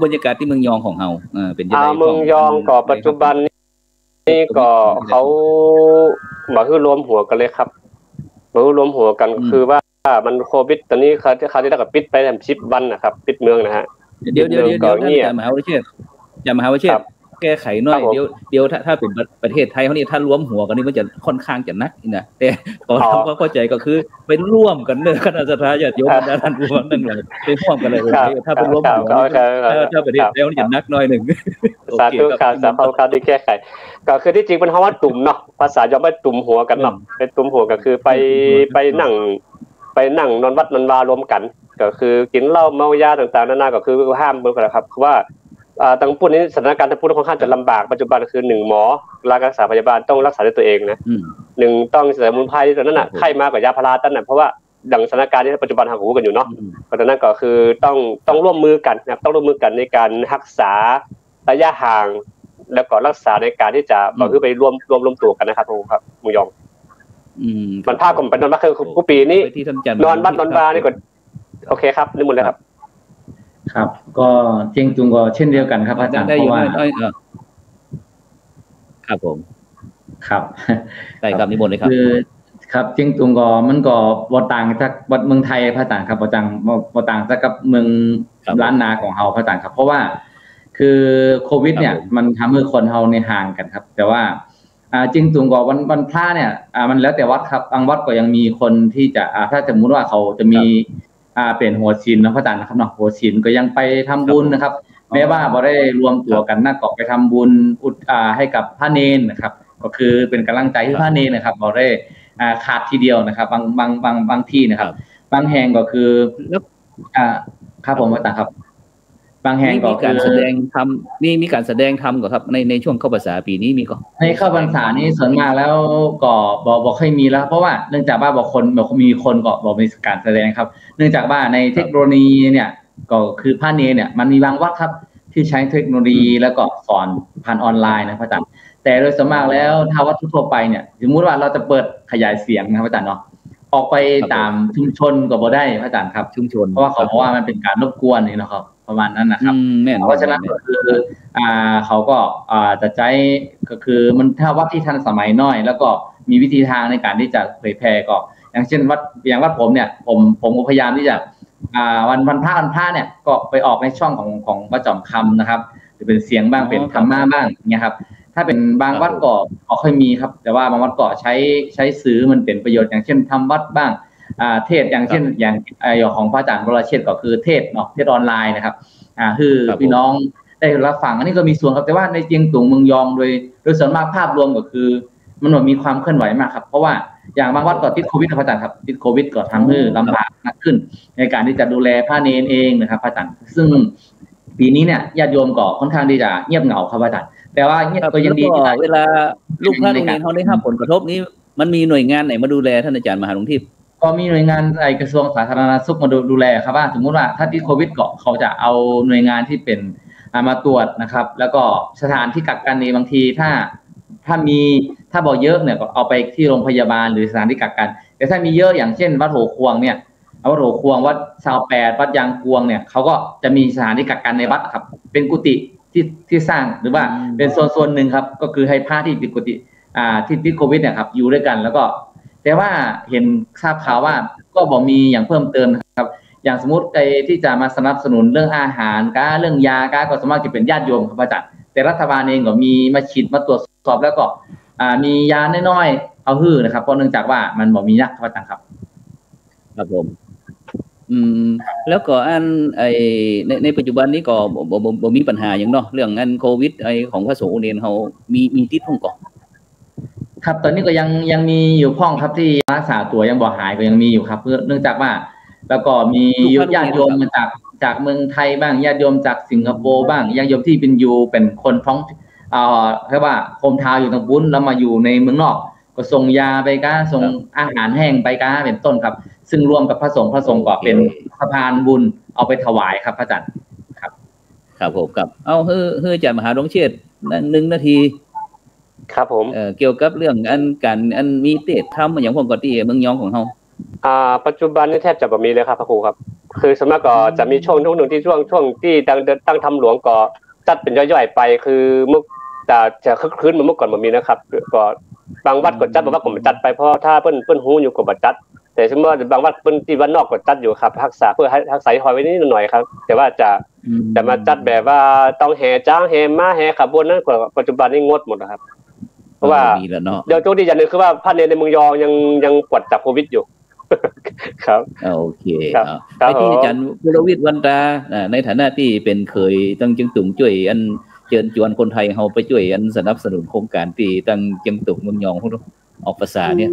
บรรยากาศที่เมืองยองของเฮาเป็นยังไงเมืองยองก็ปัจจุบันนี่ก็เขามาคือรวมหัวกันเลยครับมารวมหัวกันคือว่ามันโควิดตอนนี้เขาที่ได้กับปิดไป10 วันนะครับปิดเมืองนะฮะเดี๋ยวท่านอาจารย์มหาวิเชษฐ์แก้ไขหน่อยเดี๋ยวถ้าเป็นประเทศไทยเขานี่ถ้ารวมหัวกันนี่มันจะค่อนข้างจะนักนะแต่ก็เข้าใจก็คือไปร่วมกันเนื้อคณะสัตยาติโยมท่านผู้ฟังนั่นแหละไปร่วมกันเลยถ้าเป็นรวมหัวถ้าประเทศไทยมันจะนักน้อยหนึ่งสาธุครับสาธุครับที่แก้ไขก็คือที่จริงมันคำว่าตุ่มเนาะภาษายอมไม่ตุ่มหัวกันเนาะไปตุ่มหัวก็คือไปนั่งนอนวัดนอนวารวมกันก็คือกินเหล้าเมายาต่างๆนานาก็คือห้ามเบิ่งกันนะครับคือว่าทางพูดนี้สถานการณ์ทางพูดค่อนข้างจะลำบากปัจจุบันคือ1หมอรักษาพยาบาลต้องรักษาด้วยตัวเองนะ1ต้องสมุนไพรตอนนั้นน่ะไข้มากกว่ายาพาราตั้งน่ะเพราะว่าดังสถานการณ์ที่ปัจจุบันหาหูกันอยู่เนาะเพราะฉะนั้นก็คือต้องร่วมมือกันนะครับต้องร่วมมือกันในการรักษาระยะห่าง แล้วก็รักษาในการที่จะก็คือไปรวมตัวกันนะครับครับมุยองมันภาคผมเป็นนอนบ้านคือปีนี้นอนบ้านนอนบาร์นี่ก็โอเคครับนี่หมดเลยครับครับก็เจียงตุงก็เช่นเดียวกันครับอาจารย์เพราะว่าครับผมครับได้ครับนิมนต์เลยครับคือครับเจียงตุงก็มันก็บ่ต่างจากวัดเมืองไทยพระอาจารย์ครับบ่ต่างจากกับเมืองล้านนาของเฮาพระอาจารย์ครับเพราะว่าคือโควิดเนี่ยมันทำให้คนเฮาในห่างกันครับแต่ว่าจริงตุงก็วันพระเนี่ยมันแล้วแต่วัดครับบางวัดก็ยังมีคนที่จะถ้าสมมุติว่าเขาจะมีเป็นหัวศีลนะพระอาจารย์นะครับเนาะหัวศีลก็ยังไปทำบุญนะครับแม้ว่าบ่ได้รวมตัวกันนะก็ไปทำบุญให้กับพระเนรนะครับก็คือเป็นกำลังใจให้พระเนรนะครับบ่ได้ขาดทีเดียวนะครับบางที่นะครับบางแห่งก็คือครับผมอาจารย์ครับบางแห่งก็มีการแสดงธรรมมีการแสดงธรรมก็ครับในช่วงเข้าพรรษาปีนี้มีก็ในเข้าพรรษานี้ส่วนมากแล้วก็บ่ค่อยมีแล้วเพราะว่าเนื่องจากว่าบางคนมีคนก็บ่มีการแสดงครับเนื่องจากว่าในเทคโนโลยีเนี่ยก็คือพระเนรเนี่ยมันมีบางวัดครับที่ใช้เทคโนโลยีแล้วก็สอนผ่านออนไลน์นะพระอาจารย์แต่โดยส่วนมากแล้วถ้าวัดทั่วไปเนี่ยสมมุติว่าเราจะเปิดขยายเสียงนะครับอาจารย์เนาะออกไปตามชุมชนก็บ่ได้พระอาจารย์ครับชุมชนเพราะว่าเขาบอกว่ามันเป็นการรบกวนนี่นะครับประมาณนั้นนะครับเพราะฉะนั้นก็คือเขาก็จะใช้ก็คือมันถ้าวัดที่ทันสมัยน้อยแล้วก็มีวิธีทางในการที่จะเผยแพร่ก็อย่างเช่นวัดผมเนี่ยผมพยายามที่จะวันพระเนี่ยก็ไปออกในช่องของวัดจอมคำนะครับจะเป็นเสียงบ้างเป็นธรรมะบ้างเนี่ยครับถ้าเป็นบางวัดก็ค่อยมีครับแต่ว่าบางวัดก็ใช้สื่อมันเป็นประโยชน์อย่างเช่นทำวัดบ้างเทศอย่างเช่นอย่างของพระอาจารย์วรเชษฐ์ก็คือเทศเนาะเทศออนไลน์นะครับคือพี่น้องได้รับฟังอันนี้ก็มีส่วนครับแต่ว่าในเจียงตุงเมืองยองโดยส่วนมากภาพรวมก็คือมันมีความเคลื่อนไหวมากครับเพราะว่าอย่างบางวัดก็ติดโควิดพระอาจารย์ครับติดโควิดก็ทำให้ลำบากมากขึ้นในการที่จะดูแลพระเนรเองนะครับพระอาจารย์ซึ่งปีนี้เนี่ยญาติโยมก็ค่อนข้างที่จะเงียบเหงาครับพระอาจารย์แต่ว่าก็ยังดีที่เวลาลูกพระโรงเรียนเขาได้รับผลกระทบนี้มันมีหน่วยงานไหนมาดูแลท่านอาจารย์มหาหลวงทิพย์ก็มีหน่วยงานกระทรวงสาธารณสุขมาดูแลครับว่าสมมุติว่าถ้าที่โควิดก็เขาจะเอาหน่วยงานที่เป็นมาตรวจนะครับแล้วก็สถานที่กักกันนี้บางทีถ้าบอกเยอะเนี่ยก็เอาไปที่โรงพยาบาลหรือสถานที่กักกันแต่ถ้ามีเยอะอย่างเช่นวัดโหควงเนี่ยวัดโหควงวัด28วัดยางกวงเนี่ยเขาก็จะมีสถานที่กักกันในวัดครับเป็นกุฏิที่สร้างหรือว่าเป็นโซนหนึ่งครับก็คือให้พระที่ติดกุฏิที่ติดโควิดเนี่ยครับอยู่ด้วยกันแล้วก็แต่ว่าเห็นทราบข่าวว่าก็บอกมีอย่างเพิ่มเติมครับอย่างสมมติที่จะมาสนับสนุนเรื่องอาหารเรื่องยาก็สามารถจะเป็นญาติโยมครับอาจารย์แต่รัฐบาลเองก็มีมาฉีดมาตรวจสอบแล้วก็มียาน้อยๆเอาฮื้อนะครับเพราะเนื่องจากว่ามันบอกมียักษ์ครับอาจารย์ครับครับผมแล้วก็ในปัจจุบันนี้ก็บ่มีปัญหาอย่างเนาะเรื่องโควิดของพระสงฆ์เนรเขามีติดห้องก่อนครับตอนนี้ก็ยังมีอยู่ห้องครับที่รักษาตัวยังบ่หายก็ยังมีอยู่ครับเนื่องจากว่าแล้วก็มีญาติโยมมาจากเมืองไทยบ้างญาติโยมจากสิงคโปร์บ้างญาติโยมที่เป็นคนท้องเรียกว่าโฮมทาวน์อยู่ตรงบุญแล้วมาอยู่ในเมืองนอกก็ส่งยาไปส่งอาหารแห้งไปเป็นต้นครับซึ่งรวมกับพระสงฆ์ก็เป็นสะพานบุญเอาไปถวายครับพระอาจารย์ครับผมครับเอาอาจารย์มหาหลวงเชษฐ์1 นาทีครับผมเกี่ยวกับเรื่องการมีเทศธรรมอย่างพวกกติเมืองยองของเฮาปัจจุบันนี่แทบจะบ่มีเลยครับพระครูครับคือสมัยก่อนจะมีช่วงนึงที่ช่วงที่ตั้งธรรมหลวงก็จัดเป็นย่อยๆไปคือเมื่อจะคึกคืนเมื่อก่อนบ่มีนะครับก็บางวัดก็จัดบางวัดก็บ่จัดไปเพราะถ้าเพิ่นฮู้อยู่ก็บ่จัดแต่สมมุติว่าบางวัดเพิ่นที่วัดนอกก็จัดอยู่ครับรักษาเพื่อให้รักษาหอยไว้นิดหน่อยครับแต่ว่าจะมาจัดแบบว่าต้องแห่จ้างแห่ม้าแห่ขบวนนั้นปัจจุบันนี้งดหมดนะครับเพราะว่าเดี๋ยวโชคดีอย่างนึงคือว่าพระเนรในเมืองยองยังปลอดจากโควิดอยู่ครับโอเคไปที่อาจารย์วรวิทย์วันตาในฐานะที่เป็นเคยตั้งจึงตุงช่วยเชิญชวนคนไทยเฮาไปช่วยสนับสนุนโครงการที่ตั้งจึงตุงเมืองยองออกภาษาเนี่ย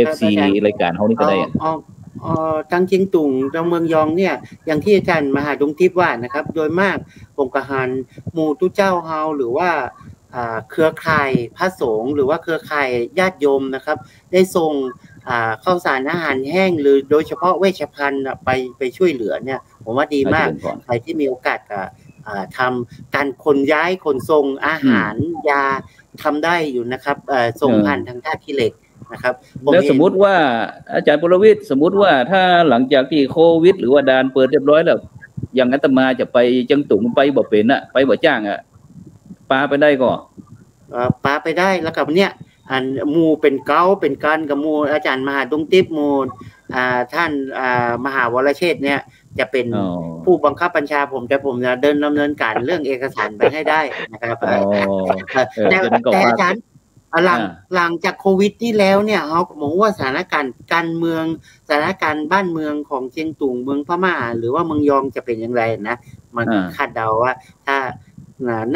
FC รายการเฮานี่ก็ได้ตั้งเชียงตุงทางเมืองยองเนี่ยอย่างที่อาจารย์มหาดวงทิพย์ว่านะครับโดยมากองค์การหมู่ตุเจ้าเฮาหรือว่าเครือข่ายพระสงฆ์หรือว่าเครือข่ายญาติโยมนะครับได้ส่งข้าวสารอาหารแห้งหรือโดยเฉพาะเวชภัณฑ์ไปช่วยเหลือเนี่ยผมว่าดีมากใครที่มีโอกาส ทำการขนย้ายขนส่งอาหารยาทำได้อยู่นะครับส่งผ่านทางท่าขี้เหล็กนะครับแล้วสมมุติว่าอาจารย์ปรวิทย์สมมุติว่าถ้าหลังจากที่โควิดหรือว่าด่านเปิดเรียบร้อยแล้วอย่างอาตมาจะไปจังตุงไปบ่เป็นอ่ะไปบ่จ้างอ่ะปาไปได้ก็ปาไปได้แล้วกับเนี่ยอันหมู่เป็นเก้าเป็นกันกับหมู่อาจารย์มหาดงทิพย์หมู่ท่านมหาวรเชษฐ์เนี่ยจะเป็นผู้บังคับบัญชาผมแต่ผมจะดำเนินการเรื่องเอกสารไปให้ได้นะครับแต่อาจารย์หลังจากโควิดที่แล้วเนี่ยเขาบอกว่าสถานการณ์การเมืองสถานการณ์บ้านเมืองของเชียงตุงเมืองพม่าหรือว่าเมืองยองจะเป็นอย่างไรนะมันคาดเดาว่าถ้า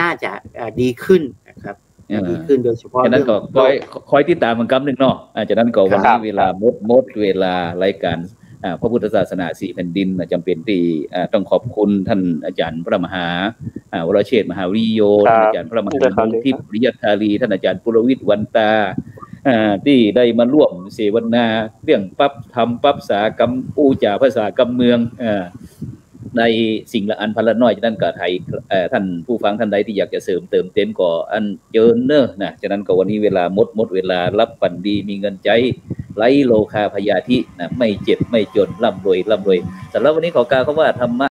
น่าจะดีขึ้นนะครับดีขึ้นโดยเฉพาะฉะนั้นก็คอยติดตามมันกำหนึ่งเนาะจากนั้นก็วันนี้เวลามดเวลารายการพระพุทธศาสนา4แผ่นดินจำเป็นที่ต้องขอบคุณท่านอาจารย์พระมหาวรเชษฐ์มหาวิริโยท่านอาจารย์พระมหาดงทิพย์ปริยัตธารีท่านอาจารย์ปุรวิทย์วันตาที่ได้มาร่วมเสวนาเรื่องปั๊บทำปั๊บสากรรมอู้จ่าภาษากรรมเมืองในสิ่งละอันพันละน้อยฉะนั้นก็ไทยท่านผู้ฟังท่านใดที่อยากจะเสริมเติมเต็มก็อันเจิญเนอะนะฉะนั้นก็วันนี้เวลาหมดเวลารับฝันดีมีเงินใจไร้โลคาพยาธินะไม่เจ็บไม่จนร่ำรวยสำหรับวันนี้ขอกล่าวคำว่าธรรมะ